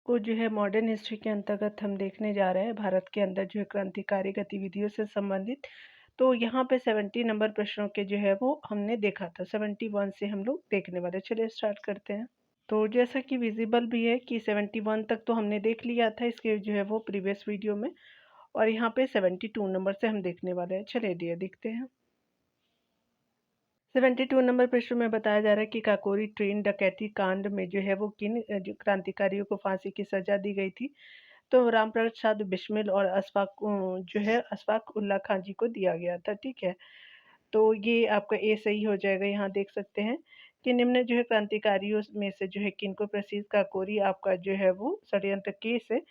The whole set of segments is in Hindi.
को जो है मॉडर्न हिस्ट्री के अंतर्गत हम देखने जा रहे हैं भारत के अंदर जो है क्रांतिकारी गतिविधियों से संबंधित। तो यहाँ पे 70 नंबर प्रश्नों के जो है वो हमने देखा था, 71 से हम लोग देखने वाले। चलिए स्टार्ट करते हैं। तो जैसा कि विजिबल भी है कि 71 तक तो हमने देख लिया था इसके जो है वो प्रीवियस वीडियो में, और यहाँ पे 72 नंबर से हम देखने वाले हैं। चलिए देखते हैं। 72 नंबर प्रश्न में बताया जा रहा है कि काकोरी ट्रेन डकैती कांड में जो है वो किन जो क्रांतिकारियों को फांसी की सजा दी गई थी। तो राम प्रसाद बिस्मिल और अशफाक उल्ला खां जी को दिया गया था। ठीक है, तो ये आपका ए सही हो जाएगा। यहाँ देख सकते हैं कि निम्न जो है क्रांतिकारियों में से जो है किनको प्रसिद्ध काकोरी आपका जो है वो षड्यंत्र केस है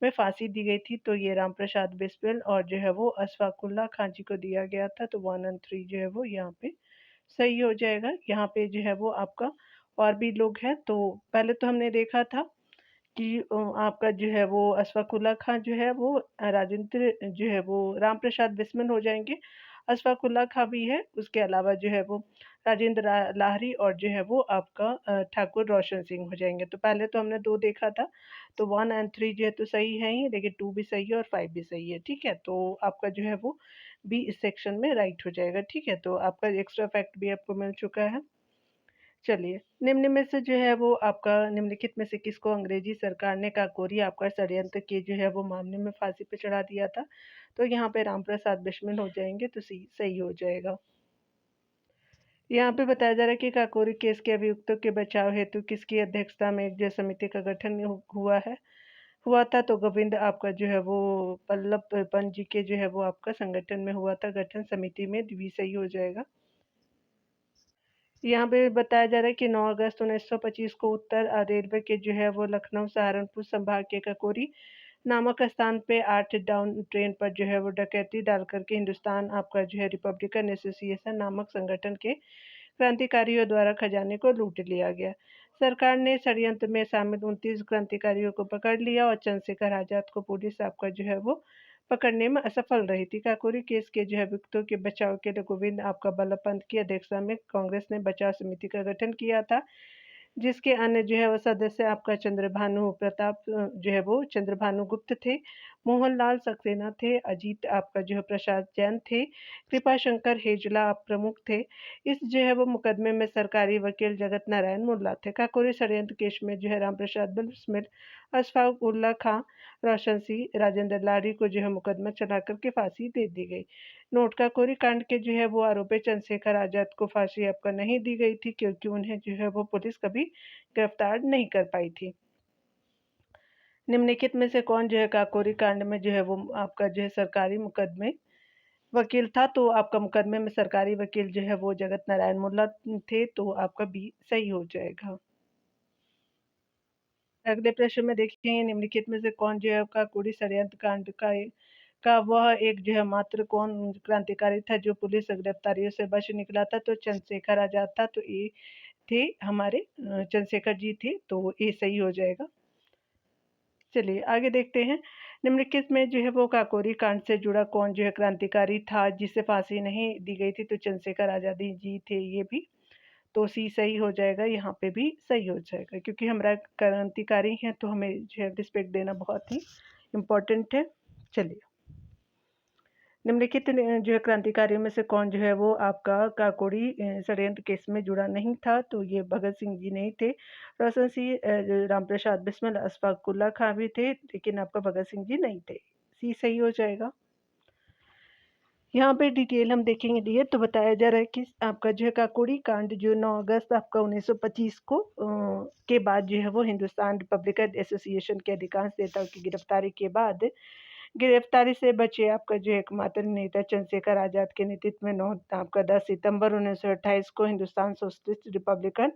में फांसी दी गई थी। तो ये राम प्रसाद बिस्मिल और जो है वो अशफाक उल्ला खां जी को दिया गया था। तो 1 और 3 जो है वो यहाँ पे सही हो जाएगा। यहाँ पे जो है वो आपका और भी लोग हैं। तो पहले तो हमने देखा था कि आपका जो है वो अशफाक उल्ला खां जो है वो राजेंद्र जो है वो राम प्रसाद बिस्मिल हो जाएंगे। अशफाक उल्ला खां भी है, उसके अलावा जो है वो राजेंद्र लाहरी और जो है वो आपका ठाकुर रोशन सिंह हो जाएंगे। तो पहले तो हमने 2 देखा था, तो 1 और 3 जो है तो सही है ही, लेकिन 2 भी सही है और 5 भी सही है। ठीक है, तो आपका जो है वो बी इस सेक्शन में राइट हो जाएगा। ठीक है, तो आपका एक्स्ट्रा फैक्ट भी आपको मिल चुका है। चलिए, निम्न में से जो है वो आपका निम्नलिखित में से किसको अंग्रेजी सरकार ने काकोरी आपका षड्यंत्र के जो है वो मामले में फांसी पे चढ़ा दिया था। तो यहाँ पे राम प्रसाद बिस्मिल हो जाएंगे, तो सही हो जाएगा। यहाँ पे बताया जा रहा है कि काकोरी केस के अभियुक्तों के बचाव हेतु किसकी अध्यक्षता में एक जो समिति का गठन हुआ था। तो गोविंद आपका जो है वो पल्लव पंत जी के जो है वो आपका संगठन में हुआ था गठन, समिति में भी सही हो जाएगा। यहाँ पे बताया जा रहा है कि 9 अगस्त 1925 को उत्तर रेलवे के जो है वो लखनऊ सहारनपुर संभाग के काकोरी नामक स्थान पे 8 डाउन ट्रेन पर जो है वो डकैती डाल करके हिंदुस्तान आपका जो है रिपब्लिकन एसोसिएशन नामक संगठन के क्रांतिकारियों द्वारा खजाने को लूट लिया गया। सरकार ने षड्यंत्र में शामिल 29 क्रांतिकारियों को पकड़ लिया और चंद्रशेखर आजाद को पुलिस आपका जो है वो पकड़ने में असफल रही थी। काकोरी केस के जो है अभियुक्तों के बचाव के लिए गोविंद आपका बल्लभ पंत की अध्यक्षता में कांग्रेस ने बचाव समिति का गठन किया था, जिसके अन्य जो है वो सदस्य आपका चंद्रभानु प्रताप जो है वो चंद्रभानु गुप्त थे, मोहनलाल सक्सेना थे, अजीत आपका जो है प्रसाद जैन थे, कृपा शंकर हेजला आप प्रमुख थे। इस जो है वो मुकदमे में सरकारी वकील जगत नारायण मुल्ला थे। काकोरी षड्यंत्र केस में जो है राम प्रसाद बिस्मिल, अशफाक उल्ला खां, रोशन सिंह, राजेंद्र लारी को जो है मुकदमा चला करके फांसी दे दी गई। नोट काकोरी कांड के जो है वो आरोपी चंद्रशेखर आजाद को फांसी आपका नहीं दी गई थी, क्योंकि उन्हें जो है वो पुलिस कभी गिरफ्तार नहीं कर पाई थी। निम्नलिखित में से कौन जो है काकोरी कांड में जो है वो आपका जो है सरकारी मुकदमे वकील था। तो आपका मुकदमे में सरकारी वकील जो है वो जगत नारायण मुल्ला थे। तो आपका बी सही हो जाएगा। अगले प्रश्न में देखेंगे निम्नलिखित में से कौन जो है काकोरी षड्यंत्र कांड का वह एक जो है मात्र कौन क्रांतिकारी था जो पुलिस गिरफ्तारियों से बच निकला था। तो चंद्रशेखर आजाद था। तो ये थे हमारे चंद्रशेखर जी थे। तो ये सही हो जाएगा। चलिए आगे देखते हैं। निम्नलिखित में जो है वो काकोरी कांड से जुड़ा कौन जो है क्रांतिकारी था जिसे फांसी नहीं दी गई थी। तो चंद्रशेखर आजाद जी थे ये भी। तो सी सही हो जाएगा, यहाँ पे भी सही हो जाएगा, क्योंकि हमारा क्रांतिकारी हैं तो हमें जो है रिस्पेक्ट देना बहुत ही इम्पोर्टेंट है। चलिए, निम्नलिखित जो है क्रांतिकारियों में से कौन जो है वो आपका काकोरी षड्यंत्र केस में जुड़ा नहीं था। तो ये भगत सिंह जी नहीं थे। रोशन सिंह, राम प्रसाद बिस्मिल, अशफाक उल्ला खां भी थे, लेकिन आपका भगत सिंह जी नहीं थे। सी सही हो जाएगा। यहाँ पे डिटेल हम देखेंगे लिए तो बताया जा रहा है कि आपका जो है काकोरी कांड जो 9 अगस्त आपका 1925 को के बाद जो है वो हिंदुस्तान रिपब्लिकन एसोसिएशन के अधिकांश नेताओं की गिरफ्तारी के बाद गिरफ्तारी से बचे आपका जो एकमात्र नेता चंद्रशेखर आजाद के नेतृत्व में 9 आपका 10 सितंबर 1928 को हिंदुस्तान सोशलिस्ट रिपब्लिकन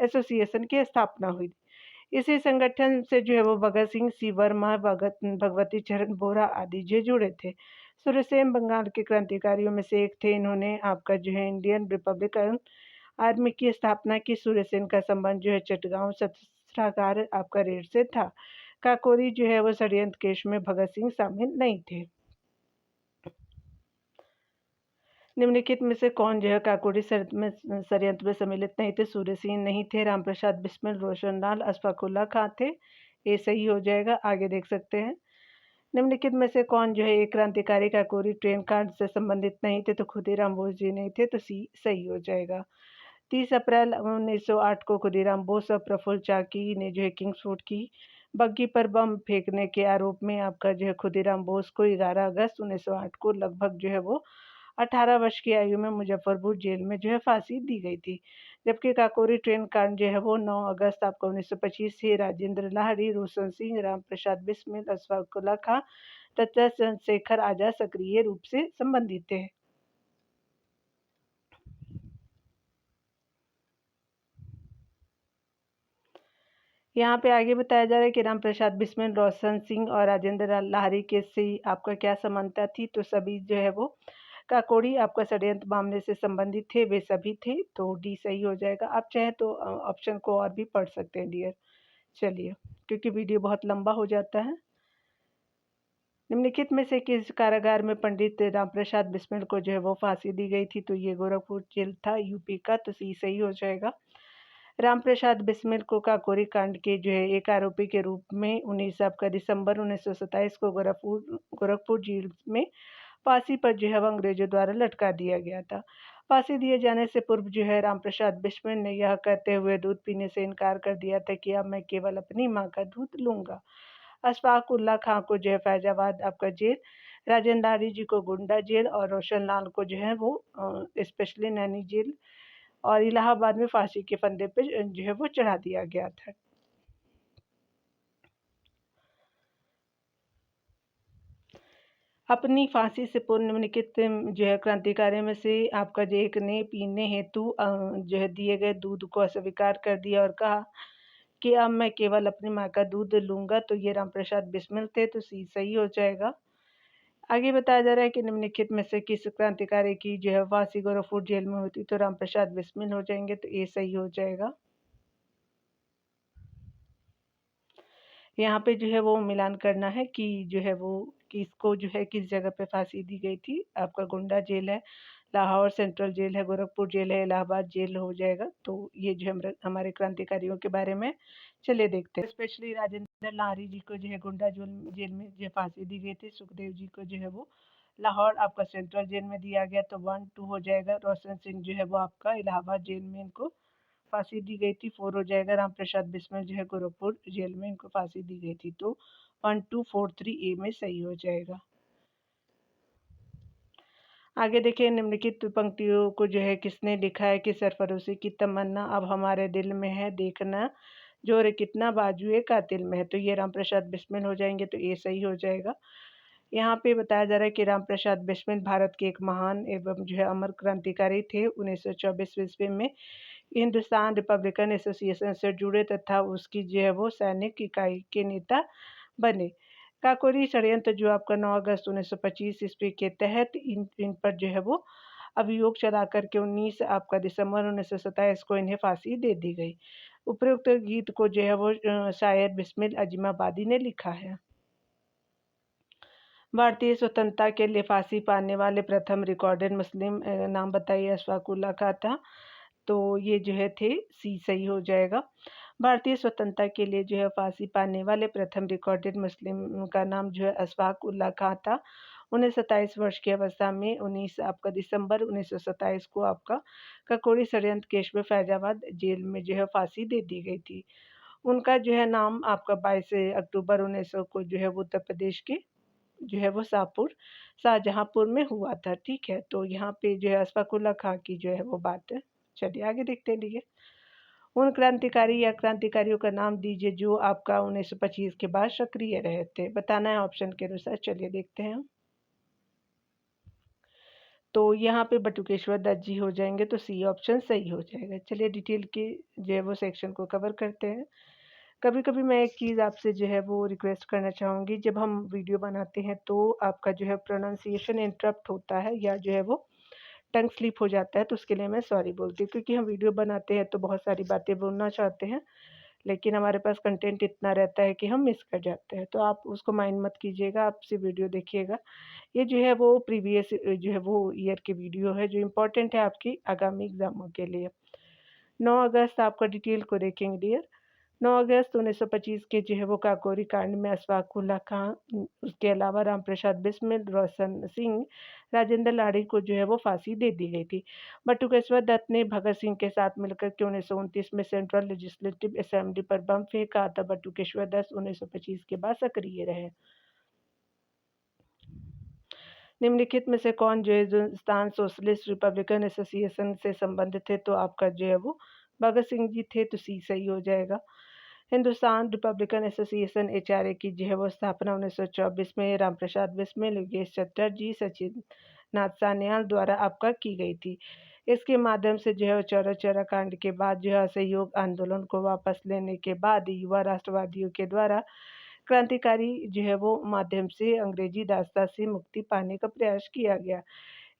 एसोसिएशन की स्थापना हुई। इसी संगठन से जो है वो भगत सिंह, सी वर्मा, भगवती चरण बोरा आदि जो जुड़े थे। सूर्यसेन बंगाल के क्रांतिकारियों में से एक थे। इन्होंने आपका जो है इंडियन रिपब्लिकन आर्मी की स्थापना की। सूर्यसेन का संबंध जो है चटगांव शस्त्रागार आपका रेड से था। काकोरी जो है वो षड्यंत्र केस में भगत सिंह शामिल नहीं थे। निम्नलिखित में से कौन जो है काकोरी षड्यंत्र में सम्मिलित नहीं थे। सूर्य सिंह नहीं थे, राम प्रसाद बिस्मिल, रोशन लाल, अशफाक उल्ला खां थे, ये सही हो जाएगा। आगे देख सकते हैं, निम्नलिखित में से कौन जो है एक क्रांतिकारी काकोरी ट्रेन कांड से संबंधित नहीं थे? तो खुदीराम बोस जी नहीं थे, तो सी सही हो जाएगा। 30 अप्रैल 1908 को खुदीराम बोस और प्रफुल्ल चाकी ने जो है किंग्सफोर्ड की बग्घी पर बम फेंकने के आरोप में आपका जो है खुदीराम बोस को 11 अगस्त 1908 को लगभग जो है वो 18 वर्ष की आयु में मुजफ्फरपुर जेल में जो है फांसी दी गई थी। जबकि काकोरी ट्रेन कांड जो है वो 9 अगस्त आपको 1925 से राजेंद्र लाहिड़ी, रोशन सिंह, राम प्रसाद बिस्मिल, अशफाक उल्ला खां तथा चंद्रशेखर आजाद सक्रिय रूप से संबंधित थे। यहाँ पे आगे बताया जा रहा है कि राम प्रसाद बिस्मिल, रोशन सिंह और राजेंद्र लाहिड़ी के से आपका क्या समानता थी? तो सभी जो है वो काकोरी आपका षड्यंत्र मामले से संबंधित थे, वे सभी थे, तो डी सही हो जाएगा। आप चाहे तो ऑप्शन को और भी पढ़ सकते हैं डियर। चलिए, क्योंकि वीडियो बहुत लंबा हो जाता है। निम्नलिखित में से किस कारागार में पंडित राम प्रसाद बिस्मिल को जो है वो फांसी दी गई थी? तो ये गोरखपुर जेल था यूपी का, तो सी सही हो जाएगा। राम प्रसाद बिस्मिल को काकोरी कांड के जो है एक आरोपी के रूप में 19 आपका दिसंबर 1927 को गोरखपुर जेल में फांसी पर जो है वो अंग्रेजों द्वारा लटका दिया गया था। फांसी दिए जाने से पूर्व जो है राम प्रसाद बिस्मिल ने यह कहते हुए दूध पीने से इनकार कर दिया था कि अब मैं केवल अपनी माँ का दूध लूंगा। अशफाक उल्ला खां को जो है फैजाबाद आपका जेल, राजेंद्र लारी जी को गोंडा जेल और रोशन लाल को जो है वो स्पेशली नैनी जेल और इलाहाबाद में फांसी के फंदे पे जो है वो चढ़ा दिया गया था। अपनी फांसी से पूर्व निम्नलिखित जो है क्रांतिकारियों में से आपका जो एक ने पीने हेतु जो है दिए गए दूध को अस्वीकार कर दिया और कहा कि अब मैं केवल अपनी माँ का दूध लूंगा, तो ये राम प्रसाद बिस्मिल थे, तो सी सही हो जाएगा। आगे बताया जा रहा है कि निम्नलिखित में से किस क्रांतिकारी की जो है फांसी गोरखपुर जेल में होती? तो राम प्रसाद बिस्मिल हो जाएंगे, तो ये सही हो जाएगा। यहाँ पे जो है वो मिलान करना है कि जो है वो किसको जो है किस जगह पे फांसी दी गई थी। आपका गोंडा जेल है, लाहौर सेंट्रल जेल है, गोरखपुर जेल है, इलाहाबाद जेल हो जाएगा। तो ये जो हमारे क्रांतिकारियों के बारे में चलिए देखते हैं। स्पेशली राजेंद्र लाहिड़ी जी को जो है गोंडा जेल में जो फांसी दी गई थी। सुखदेव जी को जो है वो लाहौर आपका सेंट्रल जेल में दिया गया, तो 1-2 हो जाएगा। रोशन सिंह जो है वो आपका इलाहाबाद जेल में इनको फांसी दी गई थी, 4 हो जाएगा। राम प्रसाद बिस्मिल जो है गोरखपुर जेल में इनको फांसी दी गई थी, तो 1 2 4 3 ए में सही हो जाएगा। आगे देखिए, निम्नलिखित पंक्तियों को जो है किसने लिखा है कि सरफरोशी की तमन्ना अब हमारे दिल में है, देखना जोर कितना बाजुए कातिल में है। तो ये राम प्रसाद बिस्मिल हो जाएंगे, तो ये सही हो जाएगा। यहाँ पे बताया जा रहा है कि राम प्रसाद बिस्मिल भारत के एक महान एवं जो है अमर क्रांतिकारी थे। 1924 ईस्वी में हिंदुस्तान रिपब्लिकन एसोसिएशन से जुड़े तथा उसकी जो है वो सैनिक इकाई के नेता बने। काकोरी षड्यंत्र जो आपका 9 अगस्त 1925 ईस्वी के तहत इन पर जो है वो अभियोग चला करके 19 आपका दिसंबर 1927 को इन्हें फांसी दे दी गई। उपरोक्त गीत को जो है वो शायर बिस्मिल अजीमाबादी ने लिखा है। भारतीय स्वतंत्रता के लिए फांसी पाने वाले प्रथम रिकॉर्डेड मुस्लिम नाम बताइए? अशफाक उल्ला खां था, तो ये जो है थे, सी सही हो जाएगा। भारतीय स्वतंत्रता के लिए जो है फांसी पाने वाले प्रथम रिकॉर्डेड मुस्लिम का नाम जो है अशफाक उल्ला खां था। उन्हें 27 वर्ष की अवस्था में 19 आपका दिसंबर 1927 को आपका काकोरी षड्यंत्र केस में फैजाबाद जेल में जो है फांसी दे दी गई थी। उनका जो है नाम आपका 22 अक्टूबर 1900 को जो है वो उत्तर प्रदेश के जो है वो शाहजहाँपुर में हुआ था। ठीक है, तो यहाँ पे जो है अशफाक उल्ला खां की जो है वो बात है। चलिए आगे देखते हैं। लिए उन क्रांतिकारी या क्रांतिकारियों का नाम दीजिए जो आपका 1925 के बाद सक्रिय रहे थे। बताना है ऑप्शन के अनुसार। चलिए देखते हैं। तो यहाँ पे बटुकेश्वर दत्त जी हो जाएंगे, तो सी ऑप्शन सही हो जाएगा। चलिए डिटेल के जो है वो सेक्शन को कवर करते हैं। कभी कभी मैं एक चीज़ आपसे जो है वो रिक्वेस्ट करना चाहूँगी, जब हम वीडियो बनाते हैं तो आपका जो है प्रोनाउंसिएशन इंटरप्ट होता है या जो है वो टंग स्लिप हो जाता है, तो उसके लिए मैं सॉरी बोलती हूँ। क्योंकि हम वीडियो बनाते हैं तो बहुत सारी बातें बोलना चाहते हैं, लेकिन हमारे पास कंटेंट इतना रहता है कि हम मिस कर जाते हैं। तो आप उसको माइंड मत कीजिएगा, आप सिर्फ वीडियो देखिएगा। ये जो है वो प्रीवियस जो है वो ईयर की वीडियो है जो इम्पोर्टेंट है आपकी आगामी एग्जामों के लिए। 9 अगस्त आपका डिटेल को देखेंगे डियर। 9 अगस्त 1925 के जो है वो काकोरी कांड में अशफाक उल्लाह खां, उसके अलावा रामप्रसाद बिस्मिल, रोशन सिंह, राजेंद्र लाड़ी को जो है वो फांसी दे दी गई थी। बटुकेश्वर दत्त ने भगत सिंह के साथ मिलकर के 1929 में सेंट्रल लेजिस्लेटिव असेंबली पर बम फेंका था। बटुकेश्वर दत्त 1925 के बाद सक्रिय रहे। निम्नलिखित में से कौन जो है हिंदुस्तान सोशलिस्ट रिपब्लिकन एसोसिएशन से संबंधित है? तो आपका जो है वो भगत सिंह जी थे, तो सी सही हो जाएगा। हिंदुस्तान रिपब्लिकन एसोसिएशन एचआरए की जो है वो स्थापना 1924 में रामप्रसाद बिस्मिल, योगेश चटर्जी, सचिन नाथ सान्याल द्वारा आपका की गई थी। इसके माध्यम से जो है चौरा चौरा कांड के बाद जो है असहयोग आंदोलन को वापस लेने के बाद युवा राष्ट्रवादियों के द्वारा क्रांतिकारी जो है वो माध्यम से अंग्रेजी दास्ता से मुक्ति पाने का प्रयास किया गया।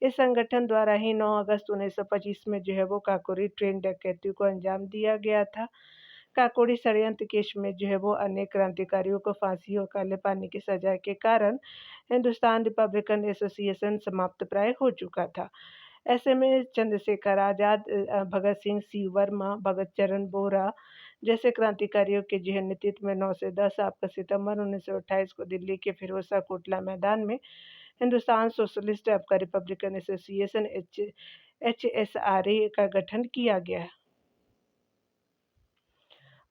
इस संगठन द्वारा ही 9 अगस्त 1925 में जो है वो काकोरी ट्रेन डकैती को अंजाम दिया गया था। काकोरी षड्यंत्र केस में जो है वो अनेक क्रांतिकारियों को फांसी और काले पानी की सजा के कारण हिंदुस्तान रिपब्लिकन एसोसिएशन समाप्त प्राय हो चुका था। ऐसे में चंद्रशेखर आज़ाद, भगत सिंह, सी वर्मा, भगत चरण बोरा जैसे क्रांतिकारियों के जो है नेतृत्व में 9 से 10 आपका सितंबर 1928 को दिल्ली के फिरोजा कोटला मैदान में हिंदुस्तान सोशलिस्ट आपका रिपब्लिकन एसोसिएशन HSRA का गठन किया गया।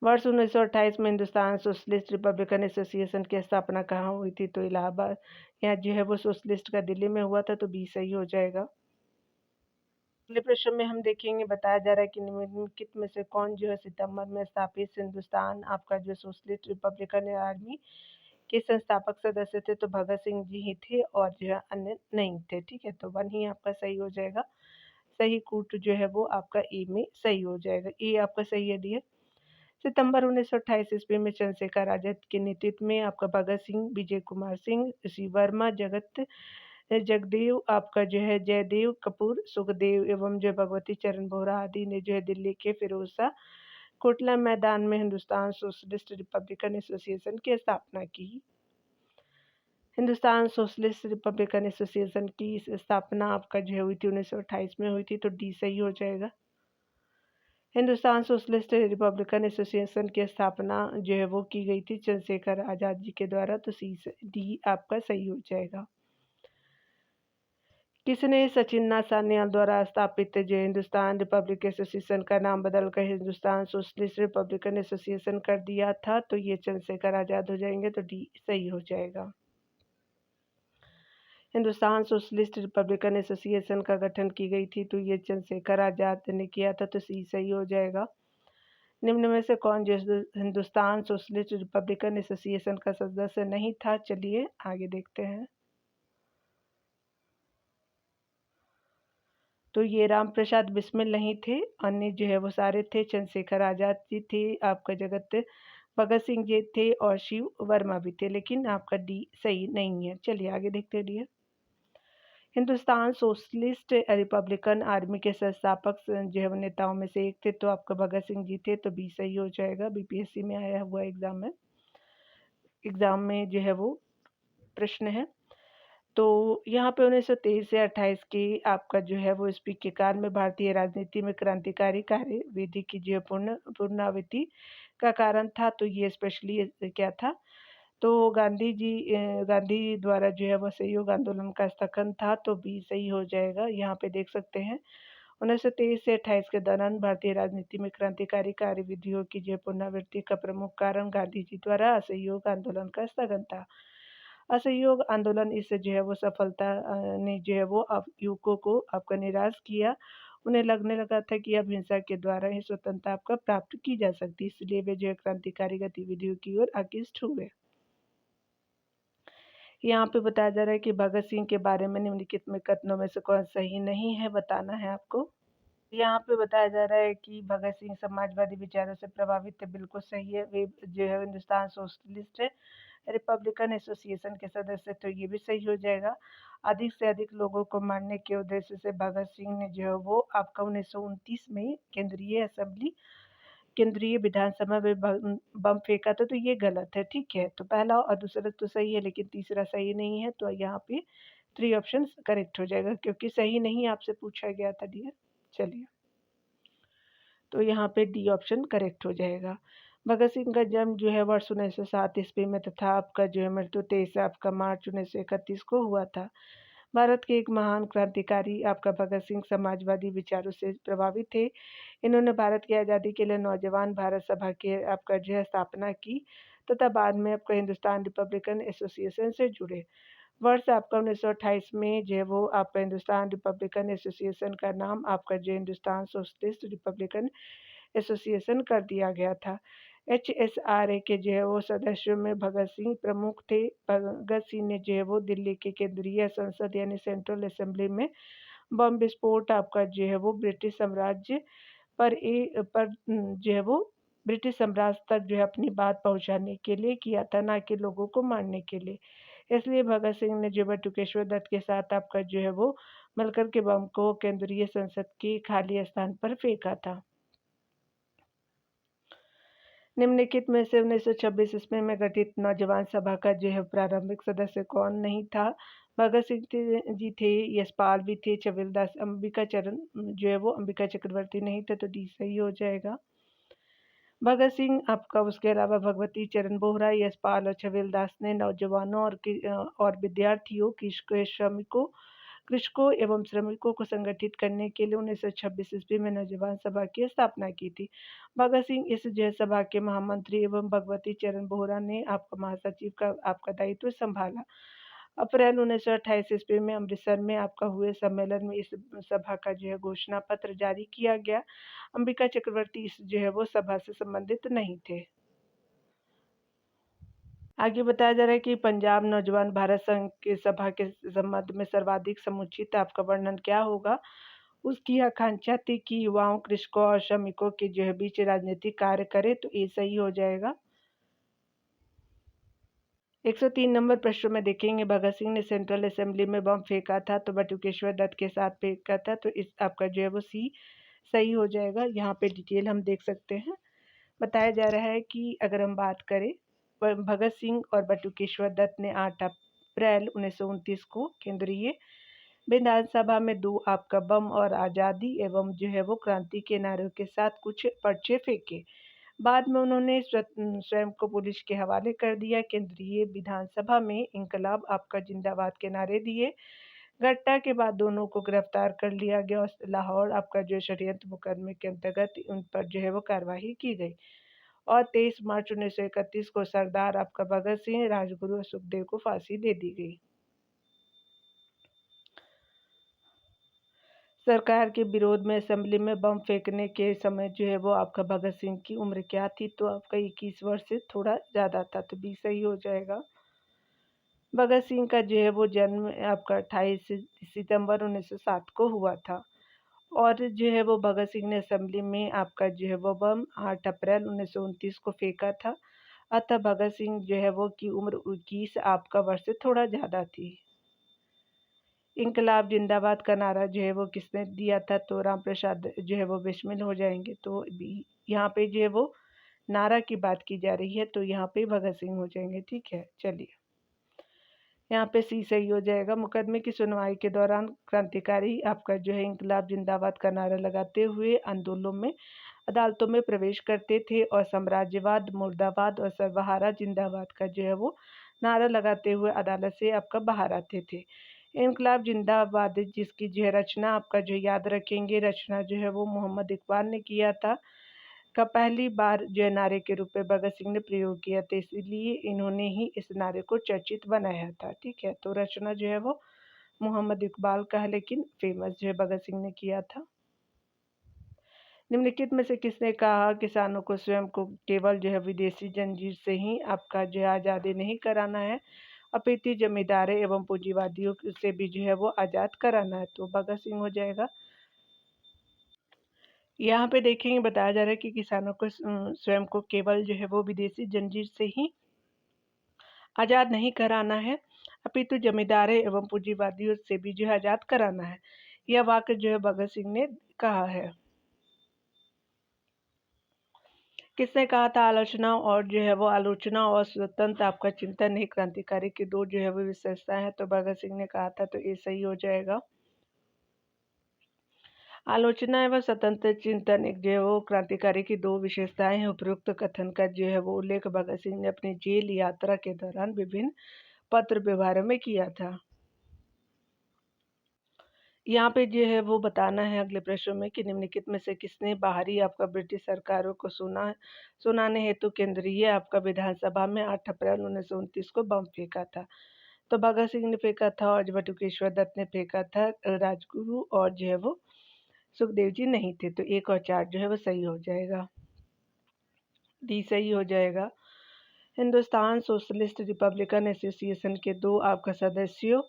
वर्ष 1928 में हिंदुस्तान सोशलिस्ट रिपब्लिकन एसोसिएशन की स्थापना कहाँ हुई थी? तो इलाहाबाद, यहाँ जो है वो सोशलिस्ट का दिल्ली में हुआ था, तो बी सही हो जाएगा। अगले प्रश्न में हम देखेंगे, बताया जा रहा है कि निम्नलिखित में से कौन जो है सितंबर में स्थापित हिंदुस्तान आपका जो सोशलिस्ट रिपब्लिकन आर्मी के संस्थापक सदस्य थे? तो भगत सिंह जी ही थे और जो है अन्य नहीं थे। ठीक है, तो 1 ही आपका सही हो जाएगा। सही कूट जो है वो आपका ए में सही हो जाएगा। ए आपका सही है डियर। सितंबर 1928 ईस्वी में चंद्रशेखर आजाद के नेतृत्व में आपका भगत सिंह, विजय कुमार सिंह, ऋषि वर्मा, जगदेव आपका जो है जयदेव कपूर, सुखदेव एवं जो भगवती चरण बोहरा आदि ने जो है दिल्ली के फिरोजा कोटला मैदान में हिंदुस्तान सोशलिस्ट रिपब्लिकन एसोसिएशन की स्थापना की। हिंदुस्तान सोशलिस्ट रिपब्लिकन एसोसिएशन की स्थापना आपका जो है हुई थी 1928 में हुई थी, तो डी सही हो जाएगा। हिंदुस्तान सोशलिस्ट रिपब्लिकन एसोसिएशन की स्थापना जो है वो की गई थी चंद्रशेखर आज़ाद जी के द्वारा, तो डी आपका सही हो जाएगा। किसने सचिन नाथ सान्याल द्वारा स्थापित जो हिंदुस्तान रिपब्लिक एसोसिएशन का नाम बदलकर हिंदुस्तान सोशलिस्ट रिपब्लिकन एसोसिएशन कर दिया था? तो ये चंद्रशेखर आज़ाद हो जाएंगे, तो डी सही हो जाएगा। हिंदुस्तान सोशलिस्ट रिपब्लिकन एसोसिएशन का गठन की गई थी, तो ये चंद्रशेखर आज़ाद ने किया था, तो सी सही हो जाएगा। निम्न में से कौन जो हिंदुस्तान सोशलिस्ट रिपब्लिकन एसोसिएशन का सदस्य नहीं था? चलिए आगे देखते हैं। तो ये राम प्रसाद बिस्मिल नहीं थे, अन्य जो है वो सारे थे। चंद्रशेखर आज़ाद जी थे, आपका जगत भगत सिंह जी थे और शिव वर्मा भी थे, लेकिन आपका डी सही नहीं है। चलिए आगे देखते हैं dear. Hindustan Socialist Republican Army के संस्थापक जो है नेताओं में से एक थे, तो आपका भगत सिंह जी थे, तो बी सही हो जाएगा। बीपीएससी में आया हुआ एग्जाम में जो है वो प्रश्न है। तो यहाँ पे 1923 से 28 की आपका जो है वो स्पीक के काल में भारतीय राजनीति में क्रांतिकारी कार्यविधि की जो पुनरावृत्ति का कारण था। तो ये स्पेशली क्या था? तो गांधी द्वारा जो है वो सहयोग आंदोलन का स्थगन था, तो बी सही हो जाएगा। यहाँ पे देख सकते हैं 1923 से 28 के दौरान भारतीय राजनीति में क्रांतिकारी कार्यविधियों की जो पुनरावृत्ति का प्रमुख कारण गांधी जी द्वारा असहयोग आंदोलन का स्थगन था। असहयोग आंदोलन इस जो है वो सफलता ने जो है वो अब युवकों को आपका निराश किया। उन्हें लगने लगा था कि अब हिंसा के द्वारा ही स्वतंत्रता आपका प्राप्त की जा सकती, इसलिए वे जो है क्रांतिकारी गतिविधियों की ओर आकृष्ट हुए। यहाँ पे बताया जा रहा है कि भगत सिंह के बारे में निम्नलिखित में कथनों में से कौन सही नहीं है, बताना है आपको। यहाँ पे बताया जा रहा है कि भगत सिंह समाजवादी विचारों से प्रभावित थे, बिल्कुल सही है। वे जो है हिंदुस्तान सोशलिस्ट रिपब्लिकन एसोसिएशन के सदस्य, तो ये भी सही हो जाएगा। अधिक से अधिक लोगों को मारने के उद्देश्य से भगत सिंह ने जो है वो आपका 1929 में केंद्रीय विधानसभा में बम फेंका था, तो ये गलत है। ठीक है, तो पहला और दूसरा तो सही है, लेकिन तीसरा सही नहीं है, तो यहाँ पे 3 ऑप्शन करेक्ट हो जाएगा, क्योंकि सही नहीं आपसे पूछा गया था डियर। चलिए, तो यहाँ पे डी ऑप्शन करेक्ट हो जाएगा। भगत सिंह का जन्म जो है वर्ष 1907 ईस्वी में तथा आपका जो है मृत्यु 23 आपका मार्च 1931 को हुआ था। भारत के एक महान क्रांतिकारी आपका भगत सिंह समाजवादी विचारों से प्रभावित थे। इन्होंने भारत की आज़ादी के लिए नौजवान भारत सभा के आपका जो है स्थापना की तथा बाद में आपका हिंदुस्तान रिपब्लिकन एसोसिएशन से जुड़े। वर्ष आपका 1928 में जो है वो आपका हिंदुस्तान रिपब्लिकन एसोसिएशन का नाम आपका जो हिंदुस्तान सोशलिस्ट रिपब्लिकन एसोसिएशन कर दिया गया था। HSRA के जो है वो सदस्यों में भगत सिंह प्रमुख थे। भगत सिंह ने जो है वो दिल्ली के केंद्रीय संसद यानी सेंट्रल असेंबली में बम विस्फोट आपका जो है वो ब्रिटिश साम्राज्य पर जो है वो ब्रिटिश साम्राज्य तक जो है अपनी बात पहुंचाने के लिए किया था, ना कि लोगों को मारने के लिए। इसलिए भगत सिंह ने जो है बटुकेश्वर दत्त के साथ आपका जो है वो मिलकर के बम को केंद्रीय संसद के खाली स्थान पर फेंका था। निम्नलिखित में से 1926 ईस्वी में गठित नौजवान सभा का जो है प्रारंभिक सदस्य कौन नहीं था? भगत सिंह जी थे, यशपाल भी थे, छबीलदास, अंबिका चरण जो है वो अंबिका चक्रवर्ती नहीं थे, तो डी सही हो जाएगा। भगत सिंह आपका उसके अलावा भगवती चरण बोहरा, यशपाल और छबीलदास ने नौजवानों और विद्यार्थियों कृषकों एवं श्रमिकों को संगठित करने के लिए 1926 ईस्वी में नौजवान सभा की स्थापना की थी। भगत सिंह इस जो है सभा के महामंत्री एवं भगवती चरण बोहरा ने आपका महासचिव का आपका दायित्व संभाला। अप्रैल 1928 ईस्वी में अमृतसर में आपका हुए सम्मेलन में इस सभा का जो है घोषणा पत्र जारी किया गया। अंबिका चक्रवर्ती इस जो है वो सभा से संबंधित नहीं थे। आगे बताया जा रहा है कि पंजाब नौजवान भारत संघ के सभा के संबंध में सर्वाधिक समुचित आपका वर्णन क्या होगा? उसकी आकांक्षा थी कि युवाओं, कृषकों और श्रमिकों के जो है बीच राजनीतिक कार्य करे, तो ये सही हो जाएगा। 103 नंबर प्रश्न में देखेंगे, भगत सिंह ने सेंट्रल असेंबली में बम फेंका था, तो बटुकेश्वर दत्त के साथ फेंका था, तो इस आपका जो है वो सी सही हो जाएगा। यहाँ पे डिटेल हम देख सकते हैं। बताया जा रहा है कि अगर हम बात करें, भगत सिंह और बटुकेश्वर दत्त ने 8 अप्रैल 1929 को केंद्रीय विधानसभा में 2 आपका बम और आज़ादी एवं जो है वो क्रांति के नारों के साथ कुछ पर्चे फेंके। बाद में उन्होंने स्वयं को पुलिस के हवाले कर दिया। केंद्रीय विधानसभा में इंकलाब आपका जिंदाबाद के नारे दिए। घटना के बाद दोनों को गिरफ्तार कर लिया गया और लाहौर आपका जो षड्यंत्र मुकदमे के अंतर्गत उन पर जो है वो कार्रवाई की गई और 23 मार्च 1931 को सरदार आपका भगत सिंह, राजगुरु और सुखदेव को फांसी दे दी गई। सरकार के विरोध में असेंबली में बम फेंकने के समय जो है वो आपका भगत सिंह की उम्र क्या थी? तो आपका 21 वर्ष से थोड़ा ज़्यादा था, तो बी सही हो जाएगा। भगत सिंह का जो है वो जन्म आपका 28 सितंबर 1907 को हुआ था और जो है वो भगत सिंह ने असेंबली में आपका जो है वो बम 8 अप्रैल 1929 को फेंका था। अतः भगत सिंह जो है वो की उम्र 21 आपका वर्ष से थोड़ा ज़्यादा थी। इंकलाब जिंदाबाद का नारा जो है वो किसने दिया था? तो राम प्रसाद जो है वो बिस्मिल हो जाएंगे, तो यहाँ पे जो है वो नारा की बात की जा रही है, तो यहाँ पे भगत सिंह हो जाएंगे। ठीक है, चलिए यहाँ पे सी सही हो जाएगा। मुकदमे की सुनवाई के दौरान क्रांतिकारी आपका जो है इंकलाब जिंदाबाद का नारा लगाते हुए आंदोलनों में अदालतों में प्रवेश करते थे और साम्राज्यवाद मुर्दाबाद और सर्वहारा जिंदाबाद का जो है वो नारा लगाते हुए अदालत से आपका बाहर आते थे। इनकलाब जिंदाबाद जिसकी जो है रचना आपका जो याद रखेंगे, रचना जो है वो मोहम्मद इकबाल ने किया था, का पहली बार जो है नारे के रूप में भगत सिंह ने प्रयोग किया था, इसीलिए इन्होंने ही इस नारे को चर्चित बनाया था। ठीक है, तो रचना जो है वो मोहम्मद इकबाल का है, लेकिन फेमस जो है भगत सिंह ने किया था। निम्नलिखित में से किसने कहा किसानों को स्वयं को केवल जो है विदेशी जंजीर से ही आपका जो है आज़ादी नहीं कराना है, अपितु जमींदारों एवं पूंजीवादियों से भी जो है वो आज़ाद कराना है, तो भगत सिंह हो जाएगा। यहाँ पे देखेंगे, बताया जा रहा है कि किसानों को स्वयं को केवल जो है वो विदेशी जंजीर से ही आज़ाद नहीं कराना है, अपितु जमींदारों एवं पूंजीवादियों से भी जो है आज़ाद कराना है। यह वाक्य जो है भगत सिंह ने कहा है। किसने कहा था आलोचना और स्वतंत्र आपका चिंतन ही क्रांतिकारी की दो जो है वो विशेषता है, तो भगत सिंह ने कहा था, तो ये सही हो जाएगा। आलोचना एवं स्वतंत्र चिंतन एक जो है वो क्रांतिकारी की 2 विशेषताएँ हैं। उपरोक्त कथन का जो है वो उल्लेख भगत सिंह ने अपनी जेल यात्रा के दौरान विभिन्न पत्र व्यवहारों में किया था। यहाँ पे जो है वो बताना है अगले प्रश्न में कि निम्नलिखित में से किसने बाहरी आपका ब्रिटिश सरकारों को सुनाने हेतु केंद्रीय आपका विधानसभा में 8 अप्रैल 1929 को बम फेंका था। तो भगत सिंह ने फेंका था और बटुकेश्वर दत्त ने फेंका था। राजगुरु और जो है वो सुखदेव जी नहीं थे। तो 1 और 4 जो है वो सही हो जाएगा। डी सही हो जाएगा। हिंदुस्तान सोशलिस्ट रिपब्लिकन एसोसिएशन के 2 आपका सदस्यों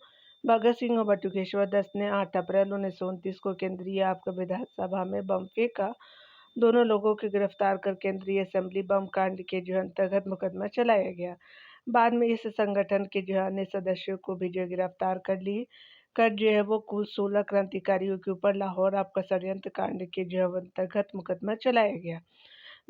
भगत सिंह और बटुकेश्वर दत्त ने 8 अप्रैल 1929 को केंद्रीय आपका विधानसभा में बम फेंका। दोनों लोगों को गिरफ्तार कर केंद्रीय असेंबली बम कांड के जो अंतर्गत मुकदमा चलाया गया। बाद में इस संगठन के जो अन्य सदस्यों को भी जो गिरफ्तार कर जो है वो कुल 16 क्रांतिकारियों के ऊपर लाहौर आपका षड्यंत्र कांड के जो अंतर्गत मुकदमा चलाया गया।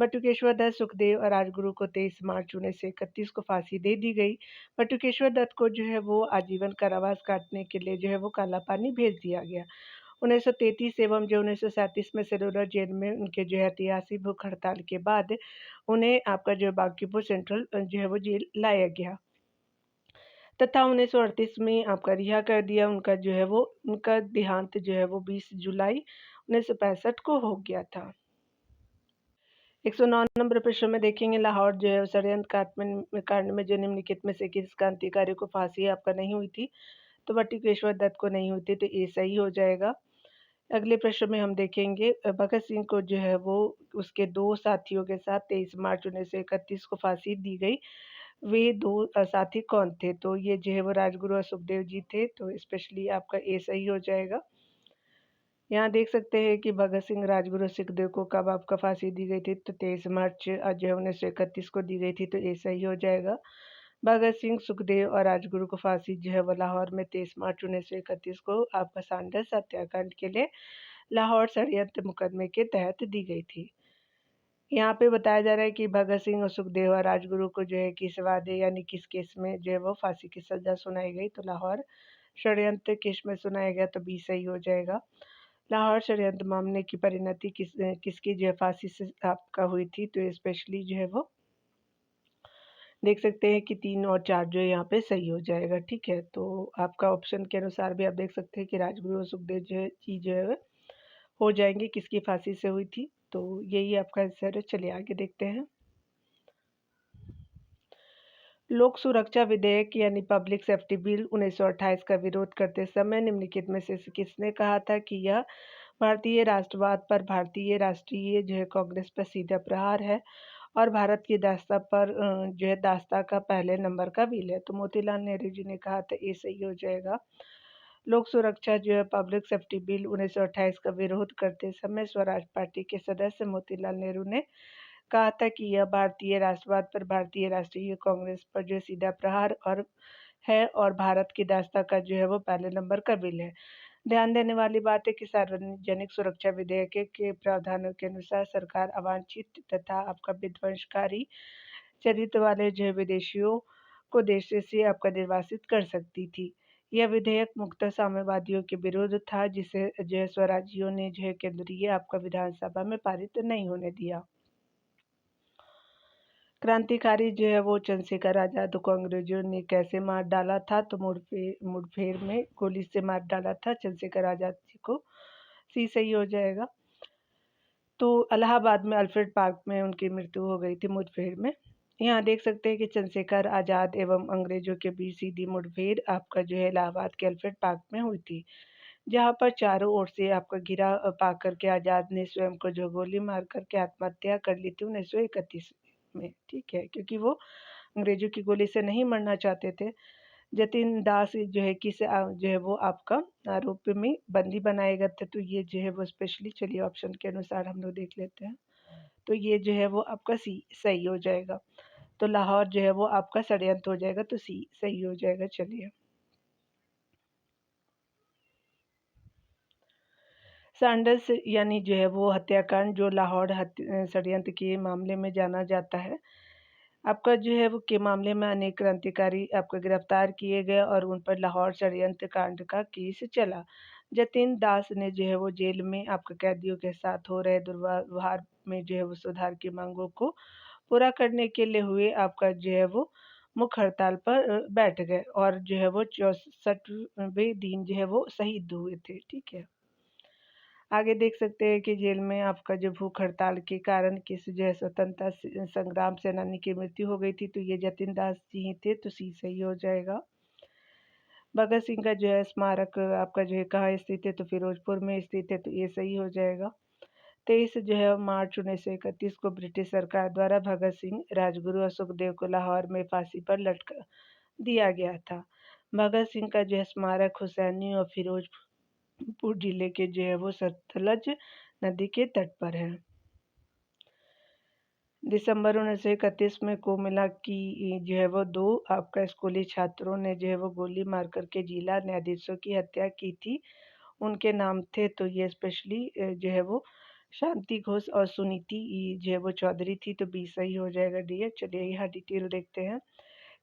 बटुकेश्वर दत्त, सुखदेव और राजगुरु को 23 मार्च 1931 को फांसी दे दी गई। बटुकेश्वर दत्त को जो है वो आजीवन कारावास काटने के लिए जो है वो काला पानी भेज दिया गया। 1933 एवं जो 1937 में सेलुलर जेल में उनके जो है ऐतिहासिक भूख हड़ताल के बाद उन्हें आपका जो बांकीपुर सेंट्रल जो है वो जेल लाया गया तथा 1938 में आपका रिहा कर दिया। उनका देहांत जो है वो 20 जुलाई 1965 को हो गया था। 109 नंबर प्रश्न में देखेंगे लाहौर जो है षड्यंत्र कांड में जो निम्नलिखित में से किस क्रांतिकारी को फांसी आपका नहीं हुई थी। तो बटुकेश्वर दत्त को नहीं हुई थी। तो ये सही हो जाएगा। अगले प्रश्न में हम देखेंगे भगत सिंह को जो है वो उसके 2 साथियों के साथ 23 मार्च 1931 को फांसी दी गई। वे 2 साथी कौन थे? तो ये जो है वो राजगुरु और सुखदेव जी थे। तो स्पेशली आपका ए सही हो जाएगा। यहाँ देख सकते हैं कि भगत सिंह, राजगुरु, सुखदेव को कब आपका फांसी दी गई थी। तो 23 मार्च जो है 1931 को दी गई थी। तो ये सही हो जाएगा। भगत सिंह, सुखदेव और राजगुरु को फांसी जो है वो लाहौर में 23 मार्च 1931 को आपका सैंडर्स हत्याकांड के लिए लाहौर षड्यंत्र मुकदमे के तहत दी गई थी। यहाँ पे बताया जा रहा है कि भगत सिंह और सुखदेव और राजगुरु को जो है किस वादे यानी किस केस में जो है वो फांसी की सजा सुनाई गई। तो लाहौर षड्यंत्र केस में सुनाया गया। तो बी सही हो जाएगा। लाहौर षड्यंत्र मामले की परिणति किसकी जो है फांसी से आपका हुई थी। तो स्पेशली जो है वो देख सकते हैं कि 3 और 4 जो है यहाँ पे सही हो जाएगा। ठीक है, तो आपका ऑप्शन के अनुसार भी आप देख सकते हैं कि राजगुरु और सुखदेव जो है हो जाएंगे किसकी फांसी से हुई थी। तो यही आपका आंसर है। चलिए आगे देखते हैं। लोक सुरक्षा विधेयक यानी पब्लिक सेफ्टी बिल 1928 का विरोध करते समय निम्नलिखित में से किसने कहा था कि यह भारतीय राष्ट्रवाद पर, भारतीय राष्ट्रीय जो है कांग्रेस पर सीधा प्रहार है और भारत की दास्ता पर जो है दास्ता का पहले नंबर का बिल है। तो मोतीलाल नेहरू जी ने कहा था। ये सही हो जाएगा। लोक सुरक्षा जो है पब्लिक सेफ्टी बिल 1928 का विरोध करते समय स्वराज पार्टी के सदस्य मोतीलाल नेहरू ने कहा था कि यह भारतीय राष्ट्रवाद पर, भारतीय राष्ट्रीय कांग्रेस पर जो सीधा प्रहार और भारत की दास्ता का जो है वो पहले नंबर का बिल है। ध्यान देने वाली बात है कि सार्वजनिक सुरक्षा विधेयक के प्रावधानों के अनुसार सरकार अवांछित तथा आपका विध्वंसकारी चरित्र वाले जो है विदेशियों को देश से आपका निर्वासित कर सकती थी। यह विधेयक मुख्यतः साम्यवादियों के विरुद्ध था, जिसे जो है स्वराजियों ने जो है केंद्रीय आपका विधानसभा में पारित नहीं होने दिया। क्रांतिकारी जो है वो चंद्रशेखर आजाद को अंग्रेजों ने कैसे मार डाला था। तो मुठभेड़ में गोली से मार डाला था चंद्रशेखर आजाद जी को। सी सही हो जाएगा। तो इलाहाबाद में अल्फ्रेड पार्क में उनकी मृत्यु हो गई थी मुठभेड़ में। यहाँ देख सकते हैं कि चंद्रशेखर आजाद एवं अंग्रेजों के बीच सीधी मुठभेड़ आपका जो है इलाहाबाद के अल्फ्रेड पार्क में हुई थी, जहाँ पर चारों ओर से आपका घिरा पाकर के आजाद ने स्वयं को जो गोली मार करके आत्महत्या कर ली थी 1931 में। ठीक है, क्योंकि वो अंग्रेजों की गोली से नहीं मरना चाहते थे। जतिन दास जो है जो है वो आपका आरोप में बंदी बनाए गए थे। तो ये जो है वो स्पेशली चलिए ऑप्शन के अनुसार हम लोग देख लेते हैं। तो ये जो है वो आपका सी सही हो जाएगा। तो लाहौर जो है वो आपका षड्यंत्र हो जाएगा। तो सी सही हो जाएगा। चलिए सैंडर्स यानी जो है वो हत्याकांड जो लाहौर षड्यंत्र के मामले में जाना जाता है। आपका जो है वो के मामले में अनेक क्रांतिकारी आपको गिरफ्तार किए गए और उन पर लाहौर षड्यंत्र कांड का केस चला। जतिन दास ने जो है वो जेल में आपके कैदियों के साथ हो रहे दुर्व्यवहार में जो है वो सुधार की मांगों को पूरा करने के लिए हुए आपका जो है वो मुख्य हड़ताल पर बैठ गए और जो है वो 64वें दिन जो है वो शहीद हुए थे। ठीक है। आगे देख सकते हैं कि जेल में आपका जो भूख हड़ताल के कारण किसी जो है स्वतंत्रता संग्राम सेनानी की मृत्यु हो गई थी, तो ये जतिन दास जी ही थे, तो सी सही हो जाएगा। भगत सिंह का जो है स्मारक आपका जो है कहाँ स्थित है, तो फिरोजपुर में स्थित है, तो ये सही हो जाएगा। 23 जो है मार्च 1931 को ब्रिटिश सरकार द्वारा भगत सिंह, राजगुरु और सुखदेव को लाहौर में फांसी पर लटका दिया गया था। भगत सिंह का जो है स्मारक हुसैनी और फिरोजपुर जिले के जो है वो सतलज नदी के तट पर है। दिसंबर 1931 में कोमिला की जो है वो 2 आपका स्कूली छात्रों ने जो है वो गोली मार कर के जिला न्यायाधीशों की हत्या की थी। उनके नाम थे, तो ये स्पेशली जो है वो शांति घोष और सुनीति जो है वो चौधरी थी, तो बी सही हो जाएगा डियर। चलिए यहाँ डिटेल देखते हैं।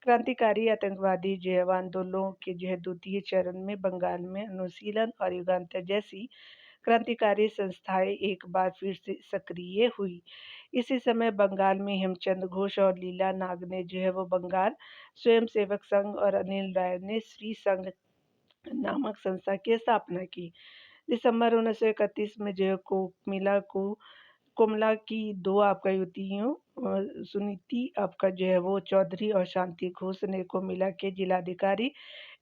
क्रांतिकारी आतंकवादी जो है आंदोलनों के जो है द्वितीय चरण में बंगाल में अनुशीलन और युगांतर जैसी क्रांतिकारी संस्थाएं एक बार फिर से सक्रिय हुई। इसी समय बंगाल में हेमचंद घोष और लीला नाग ने जो है वो बंगाल स्वयंसेवक संघ और अनिल राय ने श्री संघ नामक संस्था की स्थापना की। दिसंबर 1931 में जो है कोमला की 2 आपका युवतियों सुनीति आपका जो है वो चौधरी और शांति घोष ने कोमिला के जिलाधिकारी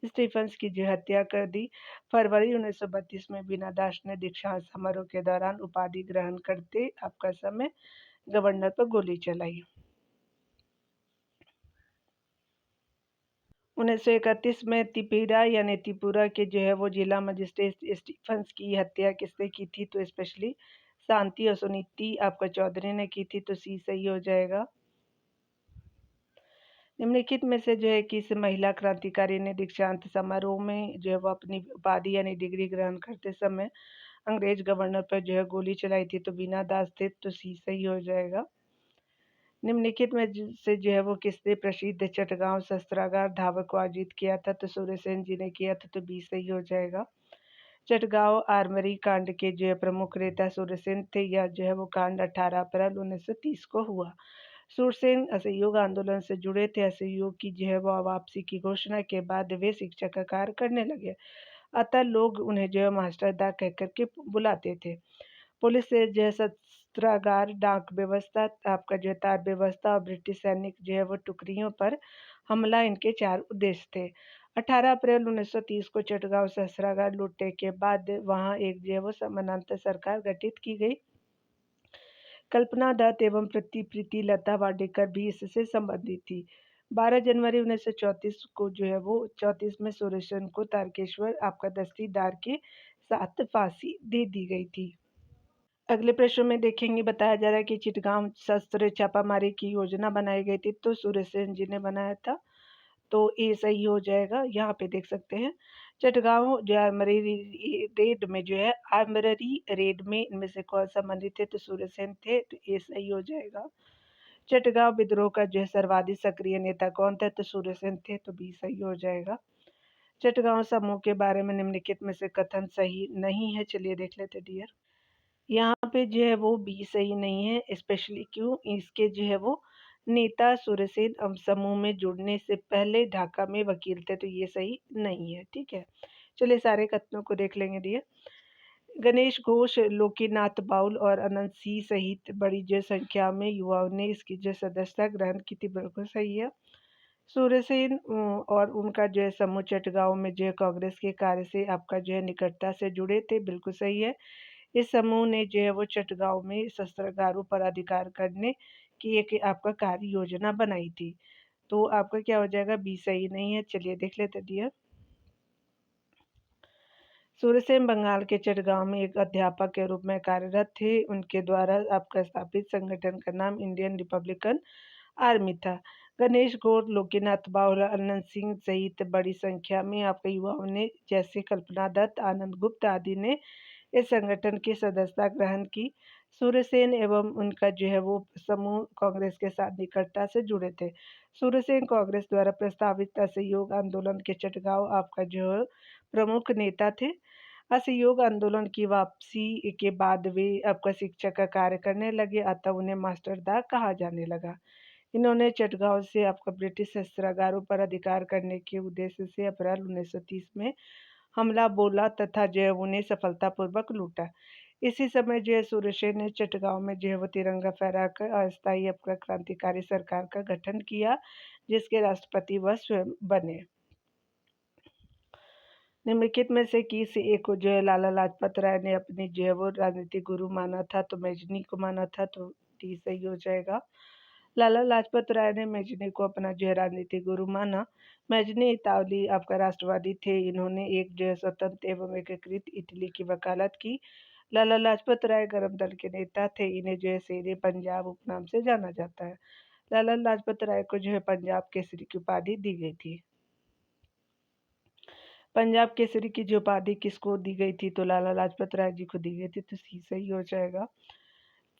स्टीफंस की जो हत्या कर दी। फरवरी 1932 में बीना दास ने दीक्षांत समारोह के दौरान उपाधि ग्रहण करते आपका समय गवर्नर पर गोली चलाई। 1931 में तिपीरा यानी त्रिपुरा के जो है वो जिला मजिस्ट्रेट स्टीफंस की हत्या किसने की थी, तो स्पेशली शांति और सुनीति आपका चौधरी ने की थी, तो सी सही हो जाएगा। निम्नलिखित में से जो है किस महिला क्रांतिकारी ने दीक्षांत समारोह में जो है वो अपनी उपाधि यानी डिग्री ग्रहण करते समय अंग्रेज गवर्नर पर जो है गोली चलाई थी, तो बीना दास थे, तो सी सही हो जाएगा। निम्नलिखित में से जो है वो किसने प्रसिद्ध चटगांव शस्त्रागार धावा को आयोजित किया था, तो सूर्यसेन जी ने किया था, तो बी सही हो जाएगा। चटगांव आर्मरी कांड के जो है प्रमुख नेता सूर्यसेन थे। यह जो है वो कांड 18 अप्रैल 1930 को हुआ। सूरसेन असहयोग आंदोलन से जुड़े थे। असहयोग की जो है वो वापसी की घोषणा के बाद वे शिक्षा का कार्य करने लगे, अतः लोग उन्हें जो है मास्टरदा कह करके बुलाते थे। पुलिस से जो है शस्त्रागार, डाक व्यवस्था, आपका जो है तार व्यवस्था और ब्रिटिश सैनिक जो है वो टुकड़ियों पर हमला, इनके 4 उद्देश्य थे। 18 अप्रैल 1930 को चटगांव शस्त्रागार लूटने के बाद वहां एक जो है वो समानांतर सरकार गठित की गई। कल्पना दत्त एवं प्रीति लता वाडेकर भी इससे संबंधित थी। 12 जनवरी 1934 को जो है वो 34 में सूर्यसेन को तारकेश्वर आपका दस्तीदार के साथ फांसी दे दी गई थी। अगले प्रश्न में देखेंगे, बताया जा रहा है कि चिटगांव शस्त्र छापामारी की योजना बनाई गई थी, तो सूर्यसेन जी ने बनाया था, तो ये सही हो जाएगा। यहाँ पे देख सकते हैं चटगांव जो आर्मरी रेड में जो है आर्मरी रेड में इनमें से कौन संबंधित थे, तो सूर्यसेन थे, तो ये सही हो जाएगा। चटगांव विद्रोह का जो है सर्वाधिक सक्रिय नेता कौन था, तो सूर्यसेन थे, तो बी सही हो जाएगा। चटगांव समूह के बारे में निम्नलिखित में से कथन सही नहीं है, चलिए देख लेते डियर। यहाँ पे जो है वो बी सही नहीं है, स्पेशली क्यों, इसके जो है वो नेता सूर्यसेन समूह में जुड़ने से पहले ढाका में वकील थे, तो ये सही नहीं है। ठीक है, चलिए सारे कथनों को देख लेंगे डियर। गणेश घोष, लोकीनाथ बाउल और अनंत सिंह सहित बड़ी जो संख्या में युवाओं ने इसकी जो सदस्यता ग्रहण की थी, बिल्कुल सही है। सूर्यसेन और उनका जो है समूह चटगांव में जो है कांग्रेस के कार्य से आपका जो है निकटता से जुड़े थे, बिल्कुल सही है। इस समूह ने जो है वो चटगांव में शस्त्रागारों पर अधिकार करने की एक आपका कार्य योजना बनाई थी, तो आपका क्या हो जाएगा, बी सही नहीं है। चलिए देख लेते डियर। सूर्यसेन बंगाल के चटगांव में एक अध्यापक के रूप में कार्यरत थे। उनके द्वारा आपका स्थापित संगठन का नाम इंडियन रिपब्लिकन आर्मी था। गणेश घोष, लोकीनाथ बाउल, अनंत सिंह सहित बड़ी संख्या में आपके युवाओं ने, जैसे कल्पना दत्त, आनंद गुप्त आदि ने इस संगठन की सदस्यता ग्रहण की। सूर्यसेन एवं उनका जो है वो समूह कांग्रेस के साथ निकटता से जुड़े थे। सूर्यसेन कांग्रेस द्वारा प्रस्तावित असहयोग आंदोलन के चटगांव आपका जो है प्रमुख नेता थे। असहयोग आंदोलन की वापसी के बाद वे आपका शिक्षक का कार्य करने लगे, अतः उन्हें मास्टरदा कहा जाने लगा। इन्होंने चटगांव से आपका ब्रिटिश शस्त्रागारों पर अधिकार करने के उद्देश्य से अप्रैल 1930 में हमला बोला तथा जो है उन्हें सफलतापूर्वक लूटा। इसी समय जो है सूर्यसेन ने चटगांव में जो है वो तिरंगा फहराकर अस्थायी आपका क्रांतिकारी सरकार का गठन किया, जिसके राष्ट्रपति वह स्वयं बने। निम्नलिखित में से किस एक को जो है लाला लाजपत राय ने अपनी जो है वो राजनीतिक गुरु माना था? तो मैजनी को माना था, तो डी सही हो जाएगा। लाला लाजपत राय ने मैजनी को अपना जो है राजनीतिक गुरु माना। मैजनी इतालवी आपका राष्ट्रवादी थे। इन्होंने एक जो है स्वतंत्र एवं एकीकृत इटली की वकालत की। लाला लाजपत राय गरम दल के नेता थे। इन्हें जो है शेरे पंजाब उपनाम से जाना जाता है। लाला लाजपत राय को जो है पंजाब केसरी की उपाधि दी गई थी। पंजाब केसरी की जो उपाधि किसको दी गई थी? तो लाला लाजपत राय जी को दी गई थी, तो सी सही हो जाएगा।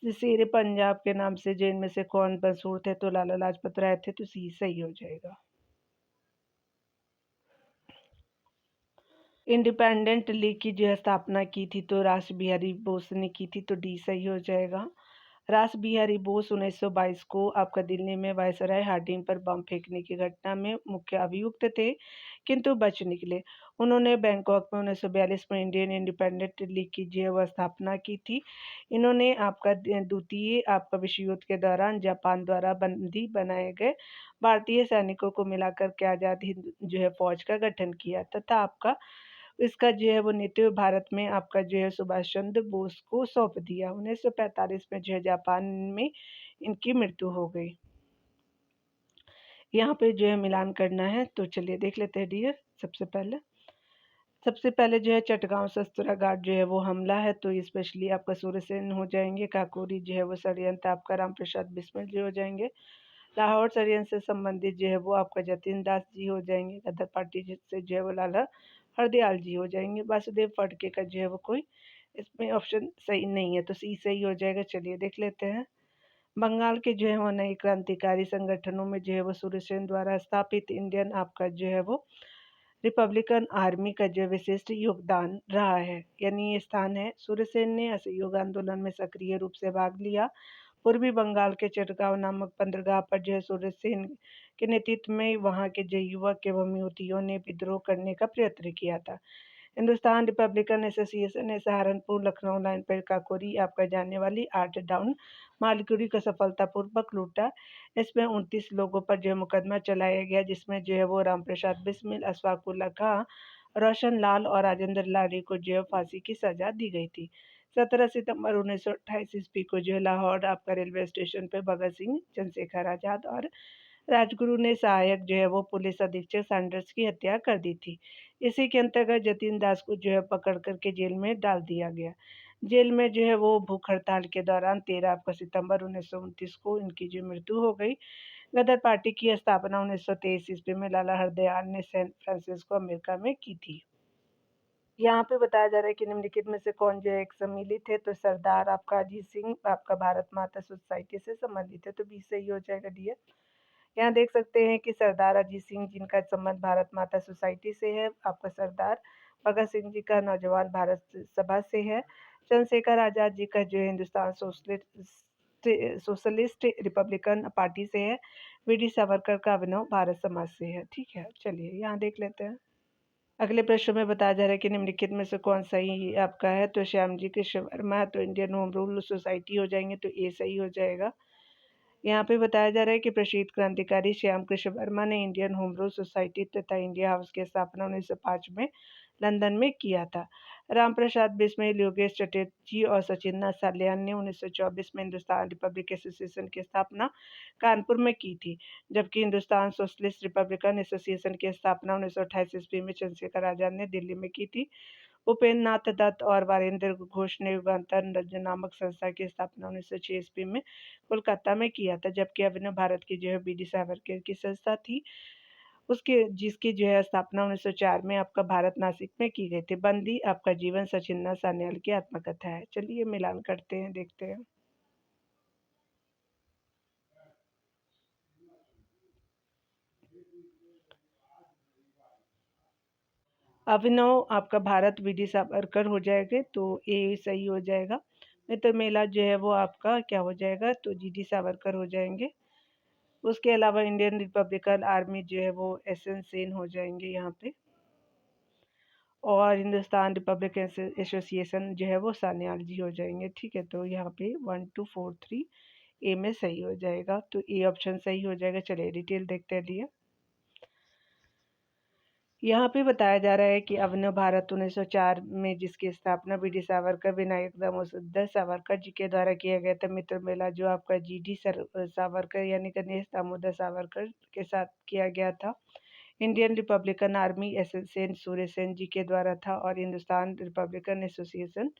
शेरे पंजाब के नाम से जो इनमें से कौन मशहूर थे? तो लाला लाजपत राय थे, तो सी सही हो जाएगा। इंडिपेंडेंट लीग की जो है स्थापना की थी? तो रास बिहारी बोस ने की थी, तो डी सही हो जाएगा। रास बिहारी बोस 1922 को आपका दिल्ली में वायसराय हार्डिंग पर बम फेंकने की घटना में मुख्य अभियुक्त थे, किंतु बच निकले। उन्होंने बैंकॉक में 1942 में इंडियन इंडिपेंडेंट लीग की जो है स्थापना की थी। इन्होंने आपका द्वितीय आपका विश्व युद्ध के दौरान जापान द्वारा बंदी बनाए गए भारतीय सैनिकों को मिलाकर के आज़ाद हिंद जो है फौज का गठन किया तथा आपका इसका जो है वो नेतृत्व भारत में आपका जो है सुभाष चंद्र बोस को सौंप दिया। 1945 में जो है जापान में इनकी मृत्यु हो गई। यहाँ पे जो है मिलान करना है, तो चलिए देख लेते हैं डियर। सबसे पहले जो है चटगांव शस्त्रागार जो है वो हमला है, तो स्पेशली आपका सूर्यसेन हो जाएंगे। काकोरी जो है वो षड्यंत्र आपका राम प्रसाद बिस्मिल जी हो जाएंगे। लाहौर षड्यंत्र से संबंधित जो है वो आपका जतिन दास जी हो जाएंगे। गदर पार्टी से जो है वो लाला हरदयाल जी हो जाएंगे। वासुदेव फड़के का जो है वो कोई इसमें ऑप्शन सही नहीं है, तो सी सही हो जाएगा। चलिए देख लेते हैं। बंगाल के जो है वो नए क्रांतिकारी संगठनों में जो है वो सूर्यसेन द्वारा स्थापित इंडियन आपका जो है वो रिपब्लिकन आर्मी का जो विशिष्ट योगदान रहा है, यानी ये स्थान है। सूर्यसेन ने असहयोग आंदोलन में सक्रिय रूप से भाग लिया। पूर्वी बंगाल के चटगांव नामक बंदरगाह पर जो है सूर्यसेन के नेतृत्व में वहां के जो युवक एवं युवतियों ने विद्रोह करने का प्रयत्न किया था। हिंदुस्तान रिपब्लिकन एसोसिएशन ने सहारनपुर लखनऊ लाइन पर काकोरी आपका जाने वाली 8 डाउन मालगुडी को सफलतापूर्वक लूटा। इसमें 29 लोगों पर जो मुकदमा चलाया गया, जिसमें जो है वो रामप्रसाद बिस्मिल, अशफाक उल्ला खां, रोशन लाल और राजेंद्र लारी को जो है फांसी की सजा दी गई थी। 17 सितंबर 1928 ईस्वी को जो है लाहौर आपका रेलवे स्टेशन पर भगत सिंह, चंद्रशेखर आजाद और राजगुरु ने सहायक जो है वो पुलिस अधीक्षक सैंडर्स की हत्या कर दी थी। इसी के अंतर्गत जतिन दास को जो है पकड़ करके जेल में डाल दिया गया। जेल में जो है वो भूख हड़ताल के दौरान 13 आपका सितंबर 1929 को इनकी जो मृत्यु हो गई। गदर पार्टी की स्थापना 1923 ईस्वी में लाला हरदयाल ने सैन फ्रांसिस्को अमेरिका में की थी। यहाँ पे बताया जा रहा है कि निम्नलिखित में से कौन जो है एक सम्मिलित है? तो सरदार आपका अजीत सिंह आपका भारत माता सोसाइटी से संबंधित है, तो बी सही हो जाएगा डियर। यहाँ देख सकते हैं कि सरदार अजीत सिंह जिनका संबंध भारत माता सोसाइटी से है। आपका सरदार भगत सिंह जी का नौजवान भारत सभा से है। चंद्रशेखर आजाद जी का जो है हिंदुस्तान सोशलिस्ट रिपब्लिकन पार्टी से है। वी.डी. सावरकर का अभिनव भारत समाज से है। ठीक है, चलिए यहाँ देख लेते हैं। अगले प्रश्न में बताया जा रहा है कि निम्नलिखित में से कौन सही आपका है? तो श्याम जी कृष्ण वर्मा तो इंडियन होम रूल सोसाइटी हो जाएंगे, तो ए सही हो जाएगा। यहाँ पे बताया जा रहा है कि प्रसिद्ध क्रांतिकारी श्याम कृष्ण वर्मा ने इंडियन होम रूल सोसाइटी तथा इंडिया हाउस की स्थापना 1905 में लंदन में किया था। राम प्रसाद बिस्मिल, योगेश चटर्जी और सचिंद्रनाथ साल्यान ने 1924 में हिंदुस्तान रिपब्लिक एसोसिएशन की स्थापना कानपुर में की थी, जबकि हिंदुस्तान सोशलिस्ट रिपब्लिकन एसोसिएशन की स्थापना 1928 ईस्वी में चंद्रशेखर आजाद ने दिल्ली में की थी। उपेंद्र नाथ दत्त और वारेंद्र घोष ने युगांतर नामक संस्था की स्थापना 1906 ईस्वी में कोलकाता में किया था, जबकि अभिनव भारत की जो है बी डी सावरकर की संस्था थी, उसके जिसकी जो है स्थापना 1904 में आपका भारत नासिक में की गई थी। बंदी आपका जीवन सचिंद्रनाथ सान्याल की आत्मकथा है। चलिए मिलान करते हैं, देखते हैं। अभिनव आपका भारत वीडी सावरकर हो जाएगा, तो ए सही हो जाएगा। मित्र मेला जो है वो आपका क्या हो जाएगा, तो जीडी सावरकर हो जाएंगे। उसके अलावा इंडियन रिपब्लिकन आर्मी जो है वो एसएन सेन हो जाएंगे यहाँ पे। और हिंदुस्तान रिपब्लिकन एसोसिएशन जो है वो सान्याल जी हो जाएंगे। ठीक है, तो यहाँ पे 1243 ए में सही हो जाएगा, तो ए ऑप्शन सही हो जाएगा। चलिए डिटेल देखते हैं लिए। यहाँ पे बताया जा रहा है कि अभिनव भारत 1904 में जिसकी स्थापना बी डी सावरकर विनायक दामोदर सावरकर जी के द्वारा किया गया था। मित्र मेला जो आपका सावरकर यानी गणेश दामोदर सावरकर के साथ किया गया था। इंडियन रिपब्लिकन आर्मी एस सेन सूर्य सेन जी के द्वारा था, और हिंदुस्तान रिपब्लिकन एसोसिएशन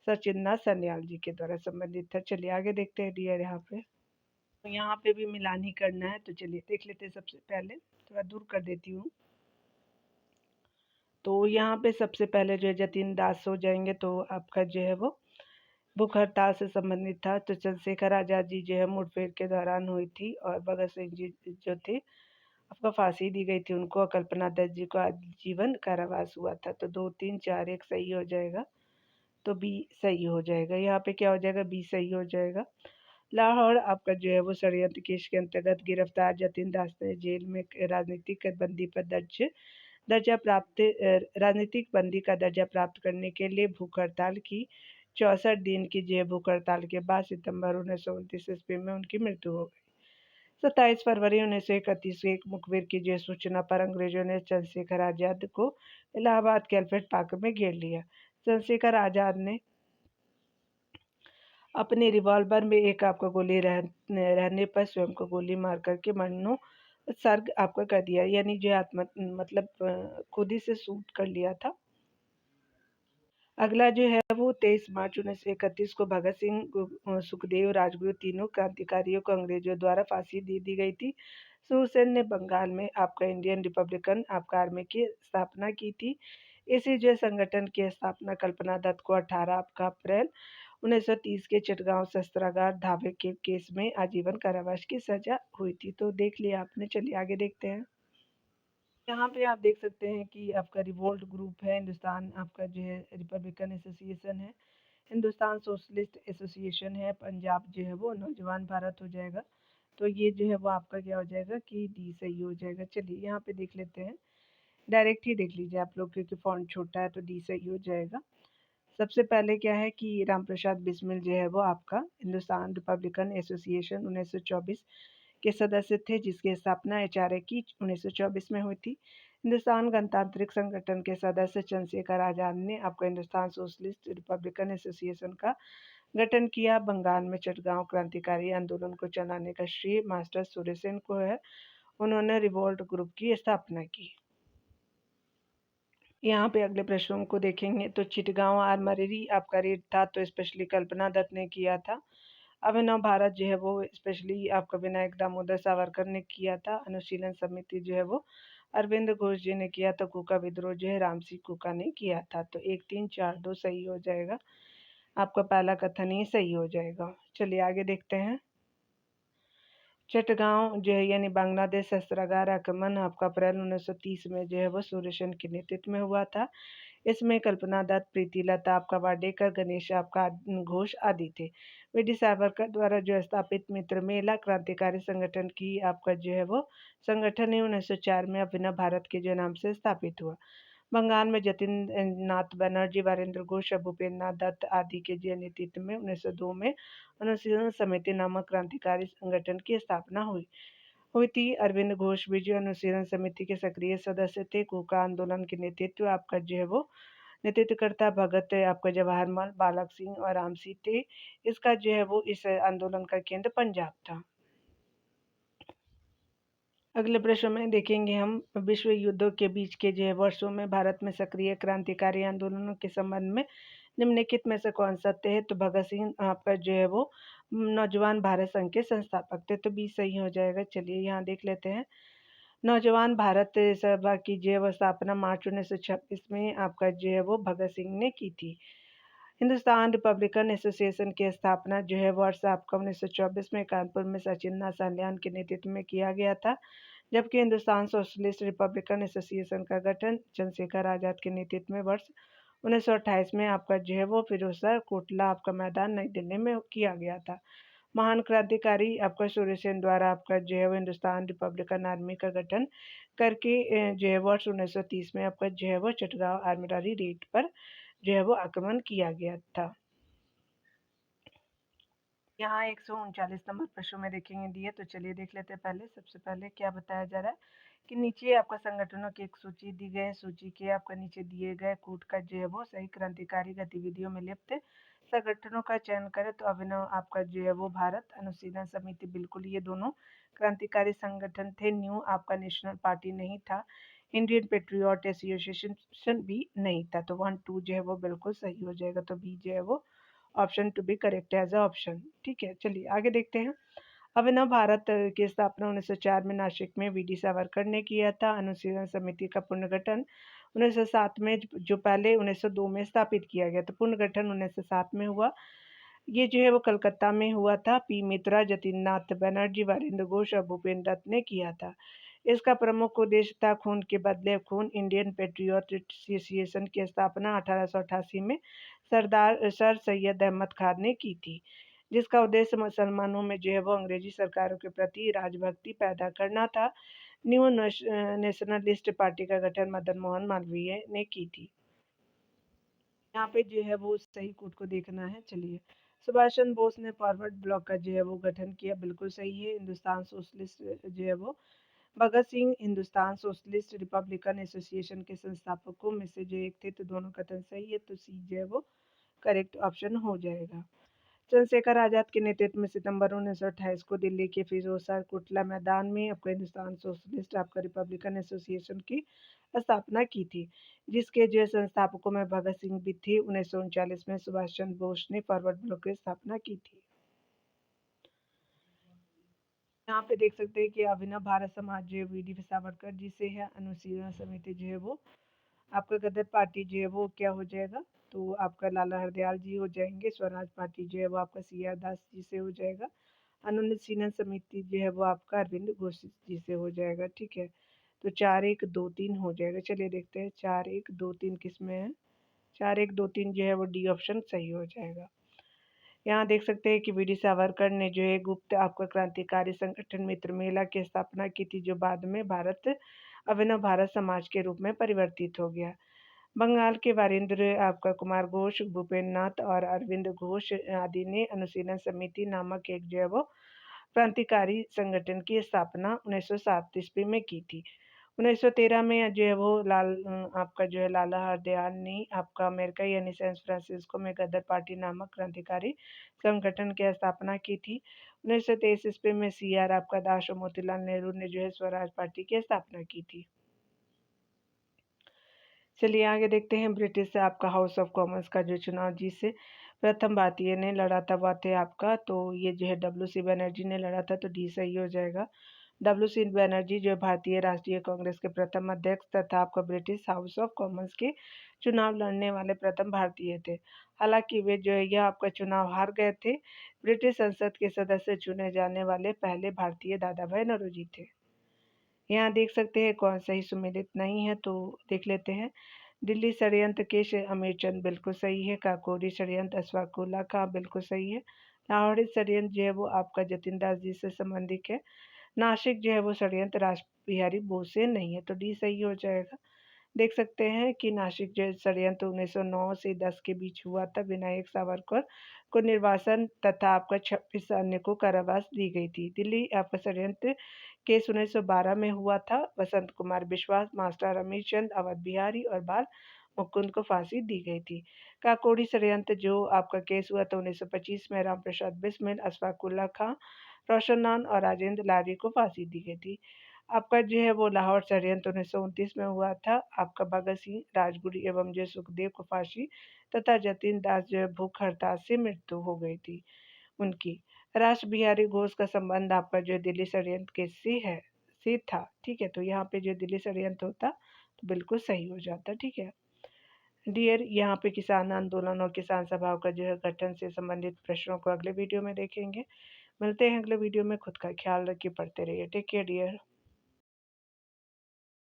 सचिंदा सन्याल जी के द्वारा संबंधित था। चलिए आगे देखते हैं डियर यहाँ पे। तो यहाँ पे भी मिलान ही करना है, तो चलिए देख लेते हैं। सबसे पहले थोड़ा दूर कर देती हूँ। तो यहाँ पे सबसे पहले जो है जतिन दास हो जाएंगे, तो आपका जो है वो भूख हड़ताल से संबंधित था। तो चंद्रशेखर आज़ाद जी जो है मुठभेड़ के दौरान हुई थी, और भगत सिंह जी जो थे आपका फांसी दी गई थी उनको, और कल्पना दत्त जी को आजीवन कारावास हुआ था। तो 2 3 4 1 सही हो जाएगा, तो बी सही हो जाएगा। यहाँ पे क्या हो जाएगा, बी सही हो जाएगा। लाहौर आपका जो है वो षड्यंत्र केस के अंतर्गत गिरफ्तार जतिन दास ने जेल में राजनीतिक बंदी पर राजनीतिक बंदी का दर्जा प्राप्त करने के लिए भूख हड़ताल की। 64 दिन की जो भूख हड़ताल के बाद सितंबर 1929 ईस्वी में उनकी मृत्यु हो गई। 27 फरवरी 1931 को एक मुखबिर की जो सूचना पर अंग्रेजों ने चंद्रशेखर आजाद को इलाहाबाद के अल्फ्रेड पार्क में घेर लिया। चंद्रशेखर आजाद ने अपने रिवॉल्वर में एक आपका गोली रहने पर स्वयं को गोली मार करके मरनो उत्सर्ग आपका कर दिया, यानी जो आत्म मतलब खुद ही से शूट कर लिया था। अगला जो है वो 23 मार्च 1931 को भगत सिंह, सुखदेव, राजगुरु तीनों क्रांतिकारियों को अंग्रेजों द्वारा फांसी दी गई थी। सूरसेन ने बंगाल में आपका इंडियन रिपब्लिकन आपका आर्मी की स्थापना की थी। इसी जो संगठन की स्थापना कल्पना दत्त को 18 आपका अप्रैल 1930 के चिटगांव शस्त्रागार धावे के केस में आजीवन कारावास की सजा हुई थी। तो देख लिया आपने, चलिए आगे देखते हैं। यहाँ पे आप देख सकते हैं कि आपका रिवोल्ट ग्रुप है, हिंदुस्तान आपका जो है रिपब्लिकन एसोसिएशन है, हिंदुस्तान सोशलिस्ट एसोसिएशन है, पंजाब जो है वो नौजवान भारत हो जाएगा। तो ये जो है वो आपका क्या हो जाएगा कि डी सही हो जाएगा। चलिए यहाँ पे देख लेते हैं, डायरेक्ट ही देख लीजिए आप लोग, क्योंकि फॉन्ट छोटा है तो डी सही हो जाएगा। सबसे पहले क्या है कि राम प्रसाद बिस्मिल जो है वो आपका हिंदुस्तान रिपब्लिकन एसोसिएशन 1924 के सदस्य थे, जिसकी स्थापना एचआरए की 1924 में हुई थी। हिंदुस्तान गणतांत्रिक संगठन के सदस्य चंद्रशेखर आजाद ने आपका हिंदुस्तान सोशलिस्ट रिपब्लिकन एसोसिएशन का गठन किया। बंगाल में चटगांव क्रांतिकारी आंदोलन को चलाने का श्रेय मास्टर सूर्यसेन को है। उन्होंने रिवोल्ट ग्रुप की स्थापना की। यहाँ पे अगले प्रश्नों को देखेंगे। तो चिटगांव आर्मरी आपका रेड था, तो स्पेशली कल्पना दत्त ने किया था। अभिनव भारत जो है वो स्पेशली आपका विनायक दामोदर सावरकर ने किया था। अनुशीलन समिति जो है वो अरविंद घोष जी ने किया था। कूका विद्रोह जो है रामसी कूका ने किया था। तो 1 3 4 2 सही हो जाएगा, आपका पहला कथन ही सही हो जाएगा। चलिए आगे देखते हैं। चटगांव जो है यानी बांग्लादेश शस्त्रागार आक्रमण आपका अप्रैल 1930 में जो है वो सूर्यसेन के नेतृत्व में हुआ था। इसमें कल्पना दत्त, प्रीति लता आपका वाडेकर, गणेश आपका घोष आदि थे। वीडी सावरकर द्वारा जो स्थापित मित्र मेला क्रांतिकारी संगठन की आपका जो है वो संगठन ही 1904 में अभिनव भारत के जो नाम से स्थापित हुआ। बंगाल में जतिन नाथ बनर्जी, वीरेंद्र घोष, भूपेन्द्र नाथ दत्त आदि के जो नेतृत्व में 1902 में अनुशीलन समिति नामक क्रांतिकारी संगठन की स्थापना हुई थी। अरविंद घोष भी जो अनुशीलन समिति के सक्रिय सदस्य थे। कूका आंदोलन के नेतृत्व आपका जो है वो नेतृत्वकर्ता भगत आपका जवाहरलाल, बालक सिंह और रामसी थे। इसका जो है वो इस आंदोलन का केंद्र पंजाब था। अगले प्रश्न में देखेंगे हम, विश्व युद्धों के बीच के जो है वर्षों में भारत में सक्रिय क्रांतिकारी आंदोलनों के संबंध में निम्नलिखित में से कौन सत्य है। तो भगत सिंह आपका जो है वो नौजवान भारत संघ के संस्थापक थे, तो बी सही हो जाएगा। चलिए यहाँ देख लेते हैं। नौजवान भारत सभा की जो है वो स्थापना मार्च 1926 में आपका जो है वो भगत सिंह ने की थी। हिंदुस्तान रिपब्लिकन एसोसिएशन की स्थापना जो है वर्ष आपका 1924 में कानपुर में सचिन साल्यान के नेतृत्व में किया गया था। जबकि हिंदुस्तान सोशलिस्ट रिपब्लिकन एसोसिएशन का गठन चंद्रशेखर आज़ाद के नेतृत्व में वर्ष 1928 में आपका जो है वो फिरोजशाह कोटला आपका मैदान नई दिल्ली में किया गया था। महान क्रांतिकारी आपका सूर्य सेन द्वारा आपका जो है वो हिंदुस्तान रिपब्लिकन आर्मी का गठन करके जो है वर्ष 1930 में आपका जो है वो चटगांव आर्मिलरी रेड पर जो है वो आक्रमण किया गया था। यहाँ 139 नंबर प्रश्न में देखेंगे दिए, तो चलिए देख लेते हैं। पहले सबसे पहले क्या बताया जा रहा है कि नीचे आपका संगठनों की एक सूची दी गई है। सूची के आपका नीचे दिए गए कूट का जो है वो सही क्रांतिकारी गतिविधियों में लिप्त संगठनों का चयन करें। तो अभिनव आपका जो है वो भारत अनुशीलन समिति, बिल्कुल ये दोनों क्रांतिकारी संगठन थे। न्यू आपका नेशनल पार्टी नहीं था। इंडियन पेट्रियोट एसोसिएशन भी नहीं था। तो 1 2 जो है वो बिल्कुल सही हो जाएगा। तो बी जो है वो option to be correct as a option. ठीक है, चलिए आगे देखते हैं। अभिनव भारत की स्थापना 1904 में नासिक में वीडी सावरकर ने किया था। अनुशीलन समिति का पुनर्गठन 1907 में, जो पहले 1902 में स्थापित किया गया था। पुनर्गठन 1907 में हुआ। ये जो है वो कलकत्ता में हुआ था। पी मित्रा, जतिननाथ बनर्जी, वारिंद्र घोष और भूपेंद्र दत्त ने किया था। इसका प्रमुख उद्देश्य था खून के बदले खून। इंडियन पेट्रियोट एसोसिएशन की स्थापना 1888 में सर सैयद अहमद खान ने की थी, जिसका उद्देश्य मुसलमानों में जो है वो अंग्रेजी सरकारों के प्रति राजभक्ति पैदा करना था। न्यू नेशनलिस्ट पार्टी का गठन मदन मोहन मालवीय ने की थी। यहाँ पे जो है वो सही कोड को देखना है। चलिए, सुभाष चंद्र बोस ने फॉरवर्ड ब्लॉक का जो है वो गठन किया, बिल्कुल सही है। हिंदुस्तान सोशलिस्ट जो है वो Bhagat Singh Hindustan Socialist Republican Association के संस्थापकों में से जो एक थे। तो दोनों कथन सही है। तो सी जो है वो करेक्ट ऑप्शन हो जाएगा। चंद्रशेखर आजाद के नेतृत्व में सितंबर 1928 को दिल्ली के फिरोजशाह कोटला मैदान में आपका हिंदुस्तान सोशलिस्ट आपका रिपब्लिकन एसोसिएशन की स्थापना की थी, जिसके जो संस्थापकों में भगत सिंह भी थे। 1939 में सुभाष चंद्र बोस ने फॉरवर्ड ब्लॉक की स्थापना की थी। यहाँ पे देख सकते हैं कि अभिनव भारत समाज जो है वी.डी. सावरकर जी से है। अनुशीलन समिति जो है वो आपका गदर पार्टी जो है वो क्या हो जाएगा, तो आपका लाला हरदयाल जी हो जाएंगे। स्वराज पार्टी जो है वो आपका सी.आर. दास जी से हो जाएगा। अनुशीलन समिति जो है वो आपका अरविंद घोष जी से हो जाएगा। ठीक है, तो 4 1 2 3 हो जाएगा। चलिए देखते हैं 4 1 2 3 किस में है। 4 1 2 3 जो है वो डी ऑप्शन सही हो जाएगा। यहाँ देख सकते हैं कि वी.डी. सावरकर ने जो है गुप्त आपका क्रांतिकारी संगठन मित्र मेला की स्थापना की थी, जो बाद में भारत अभिनव भारत समाज के रूप में परिवर्तित हो गया। बंगाल के वारिंद्र आपका कुमार घोष, भूपेंद्र नाथ और अरविंद घोष आदि ने अनुशीलन समिति नामक एक जो है वो क्रांतिकारी संगठन की स्थापना 1907 ईस्वी में की थी। 1913 में जो है वो आपका जो है लाला हरदयाल ने आपका अमेरिका यानी सैन फ्रांसिस्को में गदर पार्टी नामक क्रांतिकारी संगठन की स्थापना की थी। 1923 ईस्वी में सी.आर. आपका दास और मोतीलाल नेहरू ने जो है स्वराज पार्टी की स्थापना की थी। चलिए आगे देखते हैं। ब्रिटिश से आपका हाउस ऑफ कॉमन्स का जो चुनाव जिससे प्रथम भारतीय ने लड़ा था वह थे आपका, तो ये जो है डब्ल्यू.सी. बनर्जी ने लड़ा था। तो डी सही हो जाएगा। डब्ल्यू.सी. बनर्जी जो भारतीय राष्ट्रीय कांग्रेस के प्रथम अध्यक्ष तथा आपका ब्रिटिश हाउस ऑफ कॉमन्स के चुनाव लड़ने वाले प्रथम भारतीय थे। हालांकि वे जो है यह आपका चुनाव हार गए थे। ब्रिटिश संसद के सदस्य चुने जाने वाले पहले भारतीय दादा भाई नौरोजी थे। यहाँ देख सकते हैं कौन सही सुमेलित नहीं है, तो देख लेते हैं। दिल्ली षड्यंत्र के अमीरचंद बिल्कुल सही है। काकोरी षड्यंत्र अशफाक उल्ला का बिल्कुल सही है। लाहौरी षड्यंत्र जो है वो आपका जतिन दास जी से संबंधित है। नासिक जो है वो षड्यंत्र रास बिहारी बोस से नहीं है। तो डी सही हो जाएगा। देख सकते हैं कि नासिक जो षड्यंत्र 1909 से 10 के बीच हुआ था। विनायक सावरकर को निर्वासन तथा आपका 26 अन्य को कारावास दी गई थी। दिल्ली आपका षड्यंत्र केस 1912 में हुआ था। वसंत कुमार विश्वास, मास्टर अमीरचंद, अवध बिहारी और बाल मुकुंद को फांसी दी गई थी। काकोड़ी षड्यंत्र जो आपका केस हुआ था 1925 में, राम प्रसाद बिस्मिल, अशफाक उल्ला खां, रोशन और राजेंद्र लारी को फांसी दी गई थी। आपका जो है वो लाहौर षड्यंत्र 1929 में हुआ था। आपका भगत सिंह, राजगुरु एवं जो सुखदेव को फांसी तथा जतिन दास जो है भूख हड़ताल से मृत्यु हो गई थी उनकी। राष्ट्र बिहारी घोष का संबंध आपका जो दिल्ली षड्यंत्र के से था। ठीक है, तो यहाँ पे जो दिल्ली षड्यंत्र होता तो बिल्कुल सही हो जाता। ठीक है डियर, यहाँ पे किसान आंदोलन और किसान सभाओं का जो है गठन से संबंधित प्रश्नों को अगले वीडियो में देखेंगे। मिलते हैं अगले वीडियो में। खुद का ख्याल रखिए, पढ़ते रहिए। Take care dear.